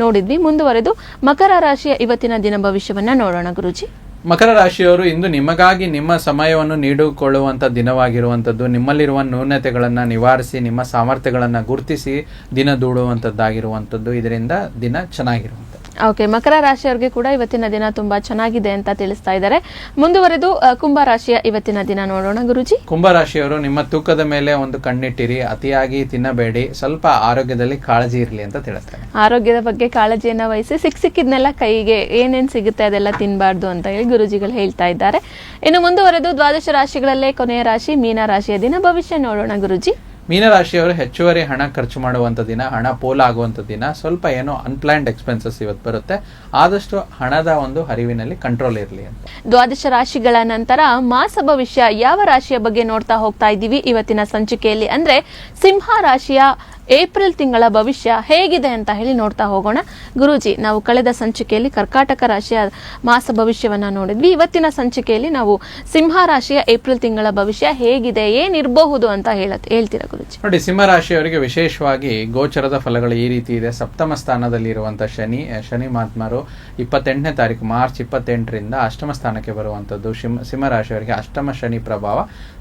ನೋಡಿದ್ವಿ. ಮುಂದುವರೆದು ಮಕರ ರಾಶಿಯ ಇವತ್ತಿನ ದಿನ ಭವಿಷ್ಯವನ್ನ ನೋಡೋಣ ಗುರುಜಿ. ಮಕರ ರಾಶಿಯವರು ಇಂದು ನಿಮಗಾಗಿ ನಿಮ್ಮ ಸಮಯವನ್ನು ನೀಡಿಕೊಳ್ಳುವಂಥ ದಿನವಾಗಿರುವಂಥದ್ದು. ನಿಮ್ಮಲ್ಲಿರುವ ನ್ಯೂನತೆಗಳನ್ನು ನಿವಾರಿಸಿ ನಿಮ್ಮ ಸಾಮರ್ಥ್ಯಗಳನ್ನು ಗುರುತಿಸಿ ದಿನ ದೂಡುವಂಥದ್ದಾಗಿರುವಂಥದ್ದು. ಇದರಿಂದ ದಿನ ಚೆನ್ನಾಗಿರುವಂಥದ್ದು. ಓಕೆ, ಮಕರ ರಾಶಿಯವರಿಗೆ ಕೂಡ ಇವತ್ತಿನ ದಿನ ತುಂಬಾ ಚೆನ್ನಾಗಿದೆ ಅಂತ ತಿಳಿಸ್ತಾ ಇದ್ದಾರೆ. ಮುಂದುವರೆದು ಕುಂಭರಾಶಿಯ ಇವತ್ತಿನ ದಿನ ನೋಡೋಣ ಗುರುಜಿ. ಕುಂಭರಾಶಿಯವರು ನಿಮ್ಮ ತೂಕದ ಮೇಲೆ ಒಂದು ಕಣ್ಣಿಟ್ಟಿರಿ, ಅತಿಯಾಗಿ ತಿನ್ನಬೇಡಿ, ಸ್ವಲ್ಪ ಆರೋಗ್ಯದಲ್ಲಿ ಕಾಳಜಿ ಇರಲಿ ಅಂತ ತಿಳಿಸ್ತಾರೆ. ಆರೋಗ್ಯದ ಬಗ್ಗೆ ಕಾಳಜಿಯನ್ನ ವಹಿಸಿ, ಸಿಕ್ಕಿದ್ನೆಲ್ಲ ಕೈಗೆ ಏನೇನ್ ಸಿಗುತ್ತೆ ಅದೆಲ್ಲ ತಿನ್ಬಾರ್ದು ಅಂತ ಹೇಳಿ ಗುರುಜಿಗಳು ಹೇಳ್ತಾ ಇದ್ದಾರೆ. ಇನ್ನು ಮುಂದುವರೆದು ದ್ವಾದಶ ರಾಶಿಗಳಲ್ಲೇ ಕೊನೆಯ ರಾಶಿ ಮೀನ ರಾಶಿಯ ದಿನ ಭವಿಷ್ಯ ನೋಡೋಣ ಗುರುಜಿ. ಮೀನರಾಶಿಯವರು ಹೆಚ್ಚುವರಿ ಹಣ ಖರ್ಚು ಮಾಡುವಂಥ ದಿನ, ಹಣ ಪೋಲಾಗುವಂಥ ದಿನ, ಸ್ವಲ್ಪ ಏನೋ ಅನ್ಪ್ಲಾನ್ಡ್ ಎಕ್ಸ್ಪೆನ್ಸಸ್ ಇವತ್ತು ಬರುತ್ತೆ. ಆದಷ್ಟು ಹಣದ ಒಂದು ಹರಿವಿನಲ್ಲಿ ಕಂಟ್ರೋಲ್ ಇರಲಿ ಅಂತ. ದ್ವಾದಶ ರಾಶಿಗಳ ನಂತರ ಮಾಸ ಭವಿಷ್ಯ ಯಾವ ರಾಶಿಯ ಬಗ್ಗೆ ನೋಡ್ತಾ ಹೋಗ್ತಾ ಇದ್ದೀವಿ ಇವತ್ತಿನ ಸಂಚಿಕೆಯಲ್ಲಿ. ಅಂದ್ರೆ ಸಿಂಹ ರಾಶಿಯ ಏಪ್ರಿಲ್ ತಿಂಗಳ ಭವಿಷ್ಯ ಹೇಗಿದೆ ಅಂತ ಹೇಳಿ ನೋಡ್ತಾ ಹೋಗೋಣ. ಗುರೂಜಿ, ನಾವು ಕಳೆದ ಸಂಚಿಕೆಯಲ್ಲಿ ಕರ್ಕಾಟಕ ರಾಶಿಯ ಮಾಸ ಭವಿಷ್ಯವನ್ನ ನೋಡಿದ್ವಿ. ಇವತ್ತಿನ ಸಂಚಿಕೆಯಲ್ಲಿ ನಾವು ಸಿಂಹ ರಾಶಿಯ ಏಪ್ರಿಲ್ ತಿಂಗಳ ಭವಿಷ್ಯ ಹೇಗಿದೆ, ಏನಿರಬಹುದು ಅಂತ ಹೇಳ್ತೀರಾ ಗುರೂಜಿ? ನೋಡಿ, ಸಿಂಹ ರಾಶಿಯವರಿಗೆ ವಿಶೇಷವಾಗಿ ಗೋಚರದ ಫಲಗಳು ಈ ರೀತಿ ಇದೆ. ಸಪ್ತಮ ಸ್ಥಾನದಲ್ಲಿ ಇರುವಂತಹ ಶನಿ ಮಹಾತ್ಮರು 28ನೇ ತಾರೀಕು ಮಾರ್ಚ್ 28ರಿಂದ ಅಷ್ಟಮ ಸ್ಥಾನಕ್ಕೆ ಬರುವಂತದ್ದು. ಸಿಂಹ ರಾಶಿಯವರಿಗೆ ಅಷ್ಟಮ ಶನಿ ಪ್ರಭಾವ,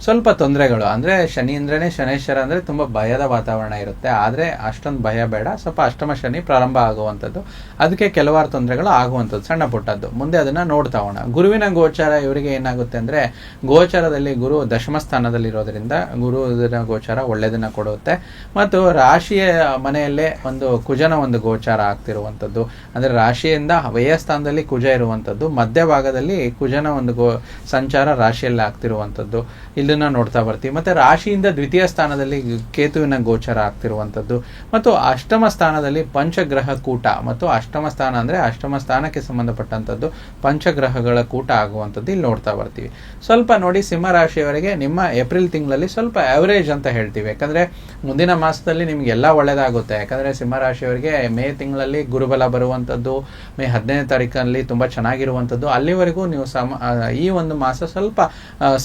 ಸ್ವಲ್ಪ ತೊಂದರೆಗಳು. ಅಂದ್ರೆ ಶನಿ ಅಂದ್ರೇನೆ ಶನೇಶ್ವರ ಅಂದ್ರೆ ತುಂಬಾ ಭಯದ ವಾತಾವರಣ ಇರುತ್ತೆ. ಆದ್ರೆ ಅಷ್ಟೊಂದು ಭಯ ಬೇಡ. ಸ್ವಲ್ಪ ಅಷ್ಟಮ ಶನಿ ಪ್ರಾರಂಭ ಆಗುವಂಥದ್ದು, ಅದಕ್ಕೆ ಕೆಲವಾರು ತೊಂದರೆಗಳು ಆಗುವಂಥದ್ದು ಸಣ್ಣ ಪುಟ್ಟದ್ದು. ಮುಂದೆ ಅದನ್ನ ನೋಡ್ತಾ ಹೋಗೋಣ. ಗುರುವಿನ ಗೋಚಾರ ಇವರಿಗೆ ಏನಾಗುತ್ತೆ ಅಂದ್ರೆ, ಗೋಚಾರದಲ್ಲಿ ಗುರು ದಶಮ ಸ್ಥಾನದಲ್ಲಿ ಇರೋದ್ರಿಂದ ಗುರುವಿನ ಗೋಚಾರ ಒಳ್ಳೆದನ್ನ ಕೊಡುತ್ತೆ. ಮತ್ತು ರಾಶಿಯ ಮನೆಯಲ್ಲೇ ಒಂದು ಕುಜನ ಒಂದು ಗೋಚಾರ ಆಗ್ತಿರುವಂಥದ್ದು, ಅಂದ್ರೆ ರಾಶಿಯಿಂದ ವ್ಯಯಸ್ಥಾನದಲ್ಲಿ ಕುಜ ಇರುವಂಥದ್ದು, ಮಧ್ಯಭಾಗದಲ್ಲಿ ಕುಜನ ಒಂದು ಸಂಚಾರ ರಾಶಿಯಲ್ಲಿ ಆಗ್ತಿರುವಂಥದ್ದು, ಇದನ್ನ ನೋಡ್ತಾ ಬರ್ತೀವಿ. ಮತ್ತೆ ರಾಶಿಯಿಂದ ದ್ವಿತೀಯ ಸ್ಥಾನದಲ್ಲಿ ಕೇತುವಿನ ಗೋಚಾರ ಆಗ್ತಿರುವಂಥದ್ದು, ಮತ್ತು ಅಷ್ಟಮ ಸ್ಥಾನದಲ್ಲಿ ಪಂಚಗ್ರಹ ಕೂಟ, ಮತ್ತು ಅಷ್ಟಮ ಸ್ಥಾನ ಅಂದ್ರೆ ಅಷ್ಟಮ ಸ್ಥಾನಕ್ಕೆ ಸಂಬಂಧಪಟ್ಟಂಥದ್ದು ಪಂಚಗ್ರಹಗಳ ಕೂಟ ಆಗುವಂಥದ್ದು ಇಲ್ಲಿ ನೋಡ್ತಾ ಬರ್ತೀವಿ. ಸ್ವಲ್ಪ ನೋಡಿ, ಸಿಂಹ ರಾಶಿಯವರಿಗೆ ನಿಮ್ಮ ಏಪ್ರಿಲ್ ತಿಂಗಳಲ್ಲಿ ಸ್ವಲ್ಪ ಅವರೇಜ್ ಅಂತ ಹೇಳ್ತೀವಿ. ಯಾಕಂದ್ರೆ ಮುಂದಿನ ಮಾಸದಲ್ಲಿ ನಿಮ್ಗೆ ಎಲ್ಲ ಒಳ್ಳೇದಾಗುತ್ತೆ. ಯಾಕಂದ್ರೆ ಸಿಂಹ ರಾಶಿಯವರಿಗೆ ಮೇ ತಿಂಗಳಲ್ಲಿ ಗುರುಬಲ ಬರುವಂಥದ್ದು, ಮೇ 15ನೇ ತಾರೀಕಲ್ಲಿ ತುಂಬಾ ಚೆನ್ನಾಗಿರುವಂಥದ್ದು. ಅಲ್ಲಿವರೆಗೂ ನೀವು ಈ ಒಂದು ಮಾಸ ಸ್ವಲ್ಪ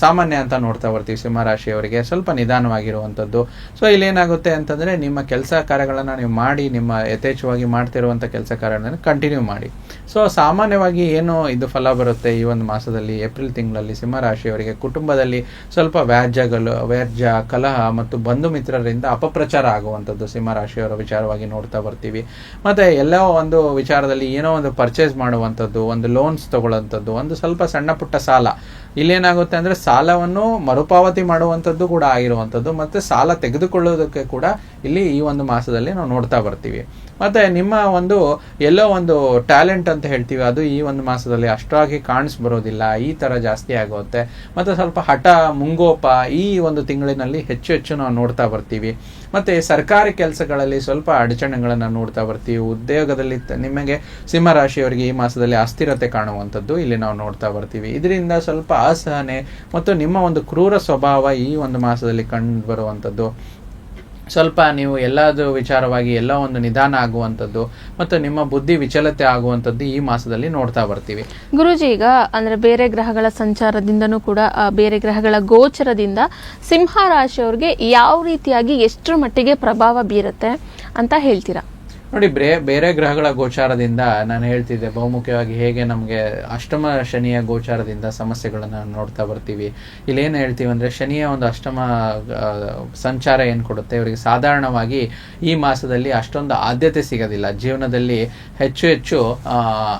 ಸಾಮಾನ್ಯ ಅಂತ ನೋಡ್ತಾ ಬರ್ತೀವಿ. ಸಿಂಹ ರಾಶಿಯವರಿಗೆ ಸ್ವಲ್ಪ ನಿಧಾನವಾಗಿರುವಂಥದ್ದು. ಸೊ ಇಲ್ಲೇನಾಗುತ್ತೆ ಅಂತಂದ್ರೆ, ನಿಮ್ಮ ಕೆಲಸ ಕಾರ್ಯಗಳನ್ನ ನೀವು ಮಾಡಿ, ನಿಮ್ಮ ಯಥೇಚ್ಛವಾಗಿ ಮಾಡ್ತಿರುವಂಥ ಕೆಲಸ ಕಾರ್ಯಗಳನ್ನು ಕಂಟಿನ್ಯೂ ಮಾಡಿ. ಸೊ ಸಾಮಾನ್ಯವಾಗಿ ಏನು ಇದು ಫಲ ಬರುತ್ತೆ ಈ ಒಂದು ಮಾಸದಲ್ಲಿ ಏಪ್ರಿಲ್ ತಿಂಗಳಲ್ಲಿ ಸಿಂಹ ರಾಶಿಯವರಿಗೆ, ಕುಟುಂಬದಲ್ಲಿ ಸ್ವಲ್ಪ ವ್ಯಾಜ್ಯ, ಕಲಹ ಮತ್ತು ಬಂಧು ಮಿತ್ರರಿಂದ ಅಪಪ್ರಚಾರ ಆಗುವಂಥದ್ದು ಸಿಂಹ ರಾಶಿಯವರ ವಿಚಾರವಾಗಿ ನೋಡ್ತಾ ಬರ್ತೀವಿ. ಮತ್ತೆ ಎಲ್ಲೋ ಒಂದು ವಿಚಾರದಲ್ಲಿ ಏನೋ ಒಂದು ಪರ್ಚೇಸ್ ಮಾಡುವಂಥದ್ದು, ಒಂದು ಲೋನ್ಸ್ ತಗೊಳ್ಳುವಂಥದ್ದು, ಒಂದು ಸ್ವಲ್ಪ ಸಣ್ಣ ಪುಟ್ಟ ಸಾಲ ಇಲ್ಲೇನಾಗುತ್ತೆ ಅಂದ್ರೆ ಸಾಲವನ್ನು ಮರುಪಾವತಿ ಮಾಡುವಂಥದ್ದು ಕೂಡ ಆಗಿರುವಂಥದ್ದು, ಮತ್ತೆ ಸಾಲ ತೆಗೆದುಕೊಳ್ಳೋದಕ್ಕೆ ಕೂಡ ಇಲ್ಲಿ ಈ ಒಂದು ಮಾಸದಲ್ಲಿ ನಾವು ನೋಡ್ತಾ ಬರ್ತೀವಿ. ಮತ್ತೆ ನಿಮ್ಮ ಒಂದು ಎಲ್ಲೋ ಒಂದು ಟ್ಯಾಲೆಂಟ್ ಅಂತ ಹೇಳ್ತೀವಿ, ಅದು ಈ ಒಂದು ಮಾಸದಲ್ಲಿ ಅಷ್ಟಾಗಿ ಬರೋದಿಲ್ಲ, ಈ ತರ ಜಾಸ್ತಿ ಆಗುತ್ತೆ. ಮತ್ತೆ ಸ್ವಲ್ಪ ಹಠ, ಮುಂಗೋಪ ಈ ಒಂದು ತಿಂಗಳಿನಲ್ಲಿ ಹೆಚ್ಚು ನಾವು ನೋಡ್ತಾ ಬರ್ತೀವಿ. ಮತ್ತೆ ಸರ್ಕಾರಿ ಕೆಲಸಗಳಲ್ಲಿ ಸ್ವಲ್ಪ ಅಡಚಣೆಗಳನ್ನ ನೋಡ್ತಾ ಬರ್ತೀವಿ. ಉದ್ಯೋಗದಲ್ಲಿ ನಿಮಗೆ ಸಿಂಹರಾಶಿಯವರಿಗೆ ಈ ಮಾಸದಲ್ಲಿ ಅಸ್ಥಿರತೆ ಕಾಣುವಂಥದ್ದು ಇಲ್ಲಿ ನಾವು ನೋಡ್ತಾ ಬರ್ತೀವಿ. ಇದರಿಂದ ಸ್ವಲ್ಪ ಅಸಹನೆ ಮತ್ತು ನಿಮ್ಮ ಒಂದು ಕ್ರೂರ ಸ್ವಭಾವ ಈ ಒಂದು ಮಾಸದಲ್ಲಿ ಕಂಡು ಬರುವಂಥದ್ದು, ಸ್ವಲ್ಪ ನೀವು ಎಲ್ಲಾದ್ರೂ ವಿಚಾರವಾಗಿ ಎಲ್ಲ ಒಂದು ನಿಧಾನ ಆಗುವಂಥದ್ದು ಮತ್ತು ನಿಮ್ಮ ಬುದ್ಧಿ ವಿಚಲತೆ ಆಗುವಂಥದ್ದು ಈ ಮಾಸದಲ್ಲಿ ನೋಡ್ತಾ ಬರ್ತೀವಿ. ಗುರುಜಿ, ಈಗ ಅಂದ್ರೆ ಬೇರೆ ಗ್ರಹಗಳ ಸಂಚಾರದಿಂದನೂ ಕೂಡ ಬೇರೆ ಗ್ರಹಗಳ ಗೋಚರದಿಂದ ಸಿಂಹ ರಾಶಿಯವ್ರಿಗೆ ಯಾವ ರೀತಿಯಾಗಿ ಎಷ್ಟರ ಮಟ್ಟಿಗೆ ಪ್ರಭಾವ ಬೀರುತ್ತೆ ಅಂತ ಹೇಳ್ತೀರಾ? ನೋಡಿ, ಬೇರೆ ಗ್ರಹಗಳ ಗೋಚಾರದಿಂದ ನಾನು ಹೇಳ್ತಿದ್ದೆ ಬಹುಮುಖ್ಯವಾಗಿ ಹೇಗೆ ನಮಗೆ ಅಷ್ಟಮ ಶನಿಯ ಗೋಚಾರದಿಂದ ಸಮಸ್ಯೆಗಳನ್ನ ನೋಡ್ತಾ ಬರ್ತೀವಿ. ಇಲ್ಲಿ ಏನು ಹೇಳ್ತೀವಿ ಅಂದ್ರೆ ಶನಿಯ ಒಂದು ಅಷ್ಟಮ ಸಂಚಾರ ಏನ್ ಕೊಡುತ್ತೆ, ಇವರಿಗೆ ಸಾಧಾರಣವಾಗಿ ಈ ಮಾಸದಲ್ಲಿ ಅಷ್ಟೊಂದು ಆದ್ಯತೆ ಸಿಗೋದಿಲ್ಲ. ಜೀವನದಲ್ಲಿ ಹೆಚ್ಚು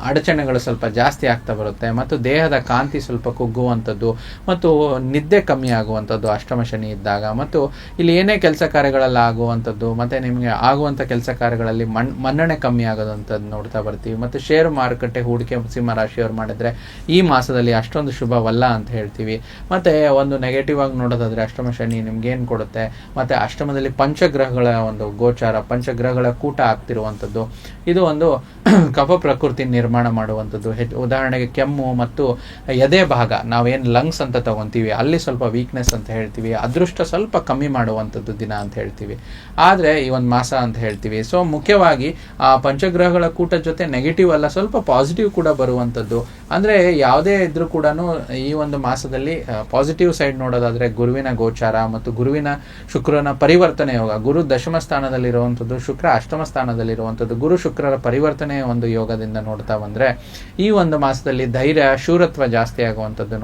ಅಡಚಣೆಗಳು ಸ್ವಲ್ಪ ಜಾಸ್ತಿ ಆಗ್ತಾ ಬರುತ್ತೆ ಮತ್ತು ದೇಹದ ಕಾಂತಿ ಸ್ವಲ್ಪ ಕುಗ್ಗುವಂಥದ್ದು ಮತ್ತು ನಿದ್ದೆ ಕಮ್ಮಿ ಆಗುವಂಥದ್ದು ಅಷ್ಟಮ ಶನಿ ಇದ್ದಾಗ. ಮತ್ತು ಇಲ್ಲಿ ಏನೇ ಕೆಲಸ ಕಾರ್ಯಗಳಲ್ಲಿ ಆಗುವಂಥದ್ದು ಮತ್ತೆ ನಿಮಗೆ ಆಗುವಂಥ ಕೆಲಸ ಕಾರ್ಯಗಳಲ್ಲಿ ಮನ್ನಣೆ ಕಮ್ಮಿ ಆಗೋದಂಥದ್ದು ನೋಡ್ತಾ ಬರ್ತೀವಿ. ಮತ್ತೆ ಷೇರು ಮಾರುಕಟ್ಟೆ ಹೂಡಿಕೆ ಸಿಂಹ ರಾಶಿಯವರು ಮಾಡಿದ್ರೆ ಈ ಮಾಸದಲ್ಲಿ ಅಷ್ಟೊಂದು ಶುಭವಲ್ಲ ಅಂತ ಹೇಳ್ತೀವಿ. ಮತ್ತೆ ಒಂದು ನೆಗೆಟಿವ್ ಆಗಿ ನೋಡೋದಾದ್ರೆ ಅಷ್ಟಮ ಶನಿ ನಿಮ್ಗೆ ಏನ್ ಕೊಡುತ್ತೆ, ಮತ್ತೆ ಅಷ್ಟಮದಲ್ಲಿ ಪಂಚಗ್ರಹಗಳ ಒಂದು ಗೋಚಾರ, ಪಂಚಗ್ರಹಗಳ ಕೂಟ ಆಗ್ತಿರುವಂಥದ್ದು, ಇದು ಒಂದು ಕಫ ಪ್ರಕೃತಿ ನಿರ್ಮಾಣ ಮಾಡುವಂಥದ್ದು. ಉದಾಹರಣೆಗೆ ಕೆಮ್ಮು ಮತ್ತು ಎದೆ ಭಾಗ, ನಾವೇನ್ ಲಂಗ್ಸ್ ಅಂತ ತಗೊಂತೀವಿ ಅಲ್ಲಿ ಸ್ವಲ್ಪ ವೀಕ್ನೆಸ್ ಅಂತ ಹೇಳ್ತೀವಿ, ಅದೃಷ್ಟ ಸ್ವಲ್ಪ ಕಮ್ಮಿ ಮಾಡುವಂಥದ್ದು ದಿನ ಅಂತ ಹೇಳ್ತೀವಿ. ಆದ್ರೆ ಈ ಒಂದು ಮಾಸ ಅಂತ ಹೇಳ್ತೀವಿ. ಸೊ ಮುಖ್ಯವಾಗಿ ಆ ಪಂಚಗ್ರಹಗಳ ಕೂಟ ಜೊತೆ ನೆಗೆಟಿವ್ ಅಲ್ಲ, ಸ್ವಲ್ಪ ಪಾಸಿಟಿವ್ ಕೂಡ ಬರುವಂಥದ್ದು. ಅಂದ್ರೆ ಯಾವುದೇ ಇದ್ರೂ ಕೂಡ ಈ ಒಂದು ಮಾಸದಲ್ಲಿ ಪಾಸಿಟಿವ್ ಸೈಡ್ ನೋಡೋದಾದ್ರೆ ಗುರುವಿನ ಗೋಚಾರ ಮತ್ತು ಗುರುವಿನ ಶುಕ್ರನ ಪರಿವರ್ತನೆ ಯೋಗ, ಗುರು ದಶಮ ಸ್ಥಾನದಲ್ಲಿರುವಂಥದ್ದು, ಶುಕ್ರ ಅಷ್ಟಮ ಸ್ಥಾನದಲ್ಲಿರುವಂಥದ್ದು, ಗುರು ಶುಕ್ರರ ಪರಿವರ್ತನೆ ಒಂದು ಯೋಗದಿಂದ ನೋಡ್ತಾ ಬಂದ್ರೆ ಈ ಒಂದು ಮಾಸದಲ್ಲಿ ಧೈರ್ಯ, ಶೂರತ್ವ ಜಾಸ್ತಿ ಆಗುವಂಥದ್ದು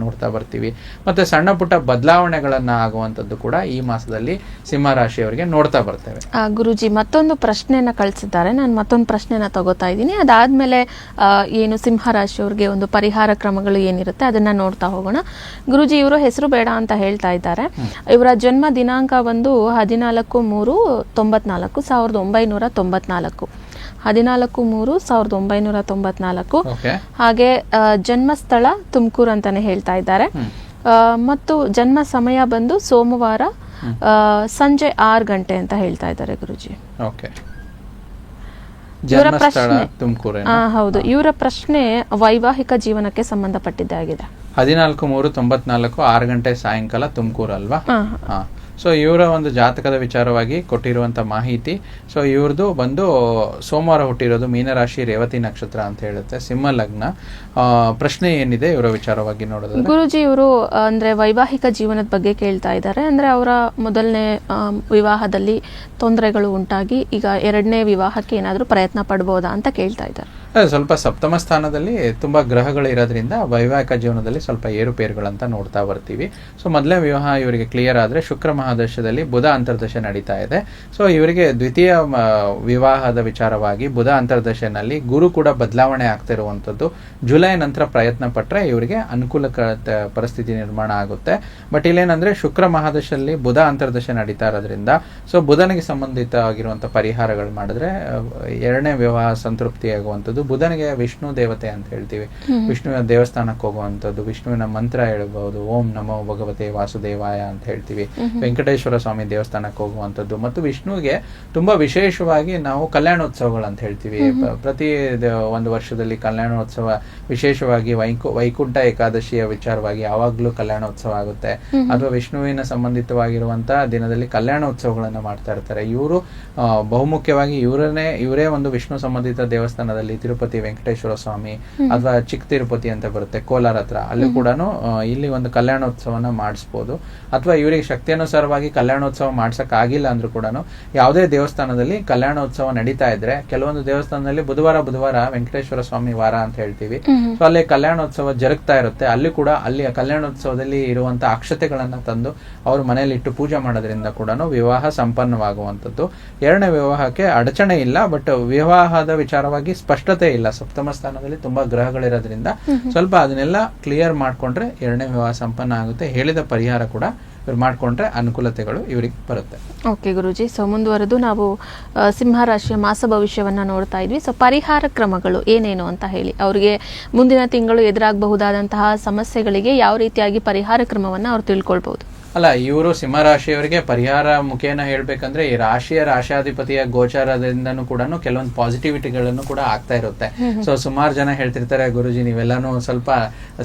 ನೋಡ್ತಾ ಬರ್ತೀವಿ. ಮತ್ತೆ ಸಣ್ಣ ಪುಟ್ಟ ಬದಲಾವಣೆಗಳನ್ನ ಆಗುವಂಥದ್ದು ಕೂಡ ಈ ಮಾಸದಲ್ಲಿ ಸಿಂಹ ರಾಶಿಯವರಿಗೆ ನೋಡ್ತಾ ಬರ್ತೇವೆ. ಗುರುಜಿ, ಮತ್ತೊಂದು ಪ್ರಶ್ನೆಯನ್ನ ಕಳಿಸಿದ್ದಾರೆ. ನಾನು ಮತ್ತೊಂದು ಪ್ರಶ್ನೆನ ತಗೋತಾ ಇದ್ದೀನಿ. ಅದಾದ್ಮೇಲೆ ಏನು ಸಿಂಹ ರಾಶಿಯವ್ರಿಗೆ ಒಂದು ಪರಿಹಾರ ಕ್ರಮಗಳು ಏನಿರುತ್ತೆ ಅದನ್ನ ನೋಡ್ತಾ ಹೋಗೋಣ. ಗುರುಜಿ, ಇವರು ಹೆಸರು ಬೇಡ ಅಂತ ಹೇಳ್ತಾ ಇದ್ದಾರೆ. ಇವರ ಜನ್ಮ ದಿನಾಂಕ ಬಂದು 14/3/94 1994, 14/3/1994. ಹಾಗೆ ಜನ್ಮಸ್ಥಳ ತುಮಕೂರು ಅಂತಾನೆ ಹೇಳ್ತಾ ಇದ್ದಾರೆ. ಮತ್ತು ಜನ್ಮ ಸಮಯ ಬಂದು ಸೋಮವಾರ ಸಂಜೆ 6 ಗಂಟೆ ಅಂತ ಹೇಳ್ತಾ ಇದ್ದಾರೆ ಗುರುಜಿ. ಇವರ ಪ್ರಶ್ನೆ ಹೌದು, ಇವರ ಪ್ರಶ್ನೆ ವೈವಾಹಿಕ ಜೀವನಕ್ಕೆ ಸಂಬಂಧಪಟ್ಟಿದ್ದಾಗಿದೆ. 14/3/94 6 ಗಂಟೆ ಸಾಯಂಕಾಲ ತುಮಕೂರು ಅಲ್ವಾ? ಸೊ ಇವರ ಒಂದು ಜಾತಕದ ವಿಚಾರವಾಗಿ ಕೊಟ್ಟಿರುವಂತ ಮಾಹಿತಿ. ಸೊ ಇವ್ರದ್ದು ಬಂದು ಸೋಮವಾರ ಹುಟ್ಟಿರೋದು, ಮೀನರಾಶಿ, ರೇವತಿ ನಕ್ಷತ್ರ ಅಂತ ಹೇಳುತ್ತೆ, ಸಿಂಹ ಲಗ್ನ. ಪ್ರಶ್ನೆ ಏನಿದೆ ಇವರ ವಿಚಾರವಾಗಿ ನೋಡೋದು ಗುರುಜಿ, ಇವರು ಅಂದ್ರೆ ವೈವಾಹಿಕ ಜೀವನದ ಬಗ್ಗೆ ಕೇಳ್ತಾ ಇದ್ದಾರೆ. ಅಂದ್ರೆ ಅವರ ಮೊದಲನೇ ವಿವಾಹದಲ್ಲಿ ತೊಂದರೆಗಳು ಉಂಟಾಗಿ ಈಗ ಎರಡನೇ ವಿವಾಹಕ್ಕೆ ಏನಾದ್ರೂ ಪ್ರಯತ್ನ ಪಡಬಹುದಾ ಅಂತ ಕೇಳ್ತಾ ಇದ್ದಾರೆ. ಸ್ವಲ್ಪ ಸಪ್ತಮ ಸ್ಥಾನದಲ್ಲಿ ತುಂಬಾ ಗ್ರಹಗಳು ಇರೋದ್ರಿಂದ ವೈವಾಹಿಕ ಜೀವನದಲ್ಲಿ ಸ್ವಲ್ಪ ಏರುಪೇರುಗಳಂತ ನೋಡ್ತಾ ಬರ್ತೀವಿ. ಸೊ ಮೊದಲನೇ ವಿವಾಹ ಇವರಿಗೆ ಕ್ಲಿಯರ್ ಆದ್ರೆ ಶುಕ್ರ ಮಹಾದಶದಲ್ಲಿ ಬುಧ ಅಂತರ್ದಶೆ ನಡೀತಾ ಇದೆ. ಸೊ ಇವರಿಗೆ ದ್ವಿತೀಯ ವಿವಾಹದ ವಿಚಾರವಾಗಿ ಬುಧ ಅಂತರ್ದಶೆನಲ್ಲಿ ಗುರು ಕೂಡ ಬದಲಾವಣೆ ಆಗ್ತಿರುವಂತದ್ದು. ಜುಲೈ ನಂತರ ಪ್ರಯತ್ನ ಪಟ್ರೆ ಇವರಿಗೆ ಅನುಕೂಲ ಪರಿಸ್ಥಿತಿ ನಿರ್ಮಾಣ ಆಗುತ್ತೆ. ಬಟ್ ಇಲ್ಲೇನಂದ್ರೆ ಶುಕ್ರ ಮಹಾದಶಲ್ಲಿ ಬುಧ ಅಂತರ್ದಶೆ ನಡೀತಾ ಇರೋದ್ರಿಂದ ಸೊ ಬುಧನಿಗೆ ಸಂಬಂಧಿತ ಆಗಿರುವಂತ ಪರಿಹಾರಗಳು ಮಾಡಿದ್ರೆ ಎರಡನೇ ವಿವಾಹ ಸಂತೃಪ್ತಿ ಆಗುವಂಥದ್ದು. ಬುಧನಿಗೆ ವಿಷ್ಣು ದೇವತೆ ಅಂತ ಹೇಳ್ತೀವಿ, ವಿಷ್ಣುವಿನ ದೇವಸ್ಥಾನಕ್ಕೆ ಹೋಗುವಂಥದ್ದು, ವಿಷ್ಣುವಿನ ಮಂತ್ರ ಹೇಳಬಹುದು, ಓಂ ನಮೋ ಭಗವತೆ ವಾಸುದೇವಾಯ ಅಂತ ಹೇಳ್ತೀವಿ, ವೆಂಕಟೇಶ್ವರ ಸ್ವಾಮಿ ದೇವಸ್ಥಾನಕ್ಕೆ ಹೋಗುವಂಥದ್ದು. ಮತ್ತು ವಿಷ್ಣುವಿಗೆ ತುಂಬಾ ವಿಶೇಷವಾಗಿ ನಾವು ಕಲ್ಯಾಣೋತ್ಸವಗಳು ಅಂತ ಹೇಳ್ತೀವಿ. ಪ್ರತಿ ಒಂದು ವರ್ಷದಲ್ಲಿ ಕಲ್ಯಾಣೋತ್ಸವ, ವಿಶೇಷವಾಗಿ ವೈಕುಂಠ ಏಕಾದಶಿಯ ವಿಚಾರವಾಗಿ ಯಾವಾಗ್ಲೂ ಕಲ್ಯಾಣೋತ್ಸವ ಆಗುತ್ತೆ. ಅಥವಾ ವಿಷ್ಣುವಿನ ಸಂಬಂಧಿತವಾಗಿರುವಂತಹ ದಿನದಲ್ಲಿ ಕಲ್ಯಾಣೋತ್ಸವಗಳನ್ನ ಮಾಡ್ತಾ ಇರ್ತಾರೆ. ಇವರು ಬಹುಮುಖ್ಯವಾಗಿ ಇವರೇ ಒಂದು ವಿಷ್ಣು ಸಂಬಂಧಿತ ದೇವಸ್ಥಾನದಲ್ಲಿ ತಿರುಪತಿ ವೆಂಕಟೇಶ್ವರ ಸ್ವಾಮಿ ಅಥವಾ ಚಿಕ್ಕ ತಿರುಪತಿ ಅಂತ ಬರುತ್ತೆ ಕೋಲಾರ ಹತ್ರ, ಅಲ್ಲಿ ಕೂಡ ಇಲ್ಲಿ ಒಂದು ಕಲ್ಯಾಣೋತ್ಸವನ ಮಾಡಿಸಬಹುದು. ಅಥವಾ ಇವರಿಗೆ ಶಕ್ತಿಯನುಸಾರವಾಗಿ ಕಲ್ಯಾಣೋತ್ಸವ ಮಾಡ್ಸಕ್ ಆಗಿಲ್ಲ ಅಂದ್ರೂ ಕೂಡ ಯಾವುದೇ ದೇವಸ್ಥಾನದಲ್ಲಿ ಕಲ್ಯಾಣೋತ್ಸವ ನಡೀತಾ ಇದ್ರೆ, ಕೆಲವೊಂದು ದೇವಸ್ಥಾನದಲ್ಲಿ ಬುಧವಾರ ವೆಂಕಟೇಶ್ವರ ಸ್ವಾಮಿ ವಾರ ಅಂತ ಹೇಳ್ತೀವಿ, ಸೊ ಅಲ್ಲಿ ಕಲ್ಯಾಣೋತ್ಸವ ಜರುಗ್ತಾ ಇರುತ್ತೆ. ಅಲ್ಲಿ ಕೂಡ ಅಲ್ಲಿ ಕಲ್ಯಾಣೋತ್ಸವದಲ್ಲಿ ಇರುವಂತಹ ಅಕ್ಷತೆಗಳನ್ನ ತಂದು ಅವ್ರ ಮನೆಯಲ್ಲಿ ಇಟ್ಟು ಪೂಜೆ ಮಾಡೋದ್ರಿಂದ ಕೂಡ ವಿವಾಹ ಸಂಪನ್ನವಾಗುವಂಥದ್ದು. ಎರಡನೇ ವಿವಾಹಕ್ಕೆ ಅಡಚಣೆ ಇಲ್ಲ, ಬಟ್ ವಿವಾಹದ ವಿಚಾರವಾಗಿ ಸ್ಪಷ್ಟತೆ ಅನುಕೂಲತೆ ಇಲ್ಲ. ಸಪ್ತಮ ಸ್ಥಾನದಲ್ಲಿ ತುಂಬಾ ಗ್ರಹಗಳಿರೋದ್ರಿಂದ ಸ್ವಲ್ಪ ಅದನ್ನೆಲ್ಲ ಕ್ಲಿಯರ್ ಮಾಡ್ಕೊಂಡ್ರೆ 2ನೇ ವಿವಾಹ ಸಂಪನ್ನ ಆಗುತ್ತೆ. ಹೇಳಿದ ಪರಿಹಾರ ಕೂಡ ಇವ್ರು ಮಾಡ್ಕೊಂಡ್ರೆ ಅನುಕೂಲತೆಗಳು ಇವರಿಗೆ ಬರುತ್ತೆ. ಓಕೆ ಗುರುಜಿ, ಸೊ ಮುಂದುವರೆದು ನಾವು ಸಿಂಹ ರಾಶಿಯ ಮಾಸ ಭವಿಷ್ಯವನ್ನ ನೋಡ್ತಾ ಇದ್ವಿ. ಸೊ ಪರಿಹಾರ ಕ್ರಮಗಳು ಏನೇನು ಅಂತ ಹೇಳಿ, ಅವರಿಗೆ ಮುಂದಿನ ತಿಂಗಳು ಎದುರಾಗಬಹುದಾದಂತಹ ಸಮಸ್ಯೆಗಳಿಗೆ ಯಾವ ರೀತಿಯಾಗಿ ಪರಿಹಾರ ಕ್ರಮವನ್ನ ಅವ್ರು ತಿಳ್ಕೊಳ್ಬಹುದು? ಅಲ್ಲ, ಇವರು ಸಿಂಹರಾಶಿಯವರಿಗೆ ಪರಿಹಾರ ಮುಖೇನ ಹೇಳ್ಬೇಕಂದ್ರೆ ಈ ರಾಶಿಯಾಧಿಪತಿಯ ಗೋಚಾರದಿಂದನೂ ಕೂಡ ಕೆಲವೊಂದು ಪಾಸಿಟಿವಿಟಿಗಳನ್ನು ಕೂಡ ಆಗ್ತಾ ಇರುತ್ತೆ. ಸೊ ಸುಮಾರು ಜನ ಹೇಳ್ತಿರ್ತಾರೆ, ಗುರುಜಿ ನೀವೆಲ್ಲಾನು ಸ್ವಲ್ಪ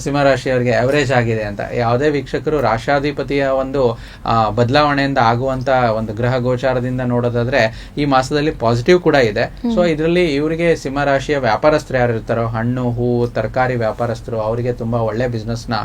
ಸಿಂಹರಾಶಿಯವರಿಗೆ ಅವರೇಜ್ ಆಗಿದೆ ಅಂತ. ಯಾವುದೇ ವೀಕ್ಷಕರು ರಾಶಿಯಾಧಿಪತಿಯ ಒಂದು ಬದಲಾವಣೆಯಿಂದ ಆಗುವಂತ ಒಂದು ಗ್ರಹ ಗೋಚಾರದಿಂದ ನೋಡೋದಾದ್ರೆ ಈ ಮಾಸದಲ್ಲಿ ಪಾಸಿಟಿವ್ ಕೂಡ ಇದೆ. ಸೊ ಇದರಲ್ಲಿ ಇವರಿಗೆ ಸಿಂಹರಾಶಿಯ ವ್ಯಾಪಾರಸ್ಥರು ಯಾರು ಇರ್ತಾರೋ, ಹಣ್ಣು ಹೂವು ತರಕಾರಿ ವ್ಯಾಪಾರಸ್ಥರು, ಅವರಿಗೆ ತುಂಬಾ ಒಳ್ಳೆ ಬಿಸ್ನೆಸ್ ನ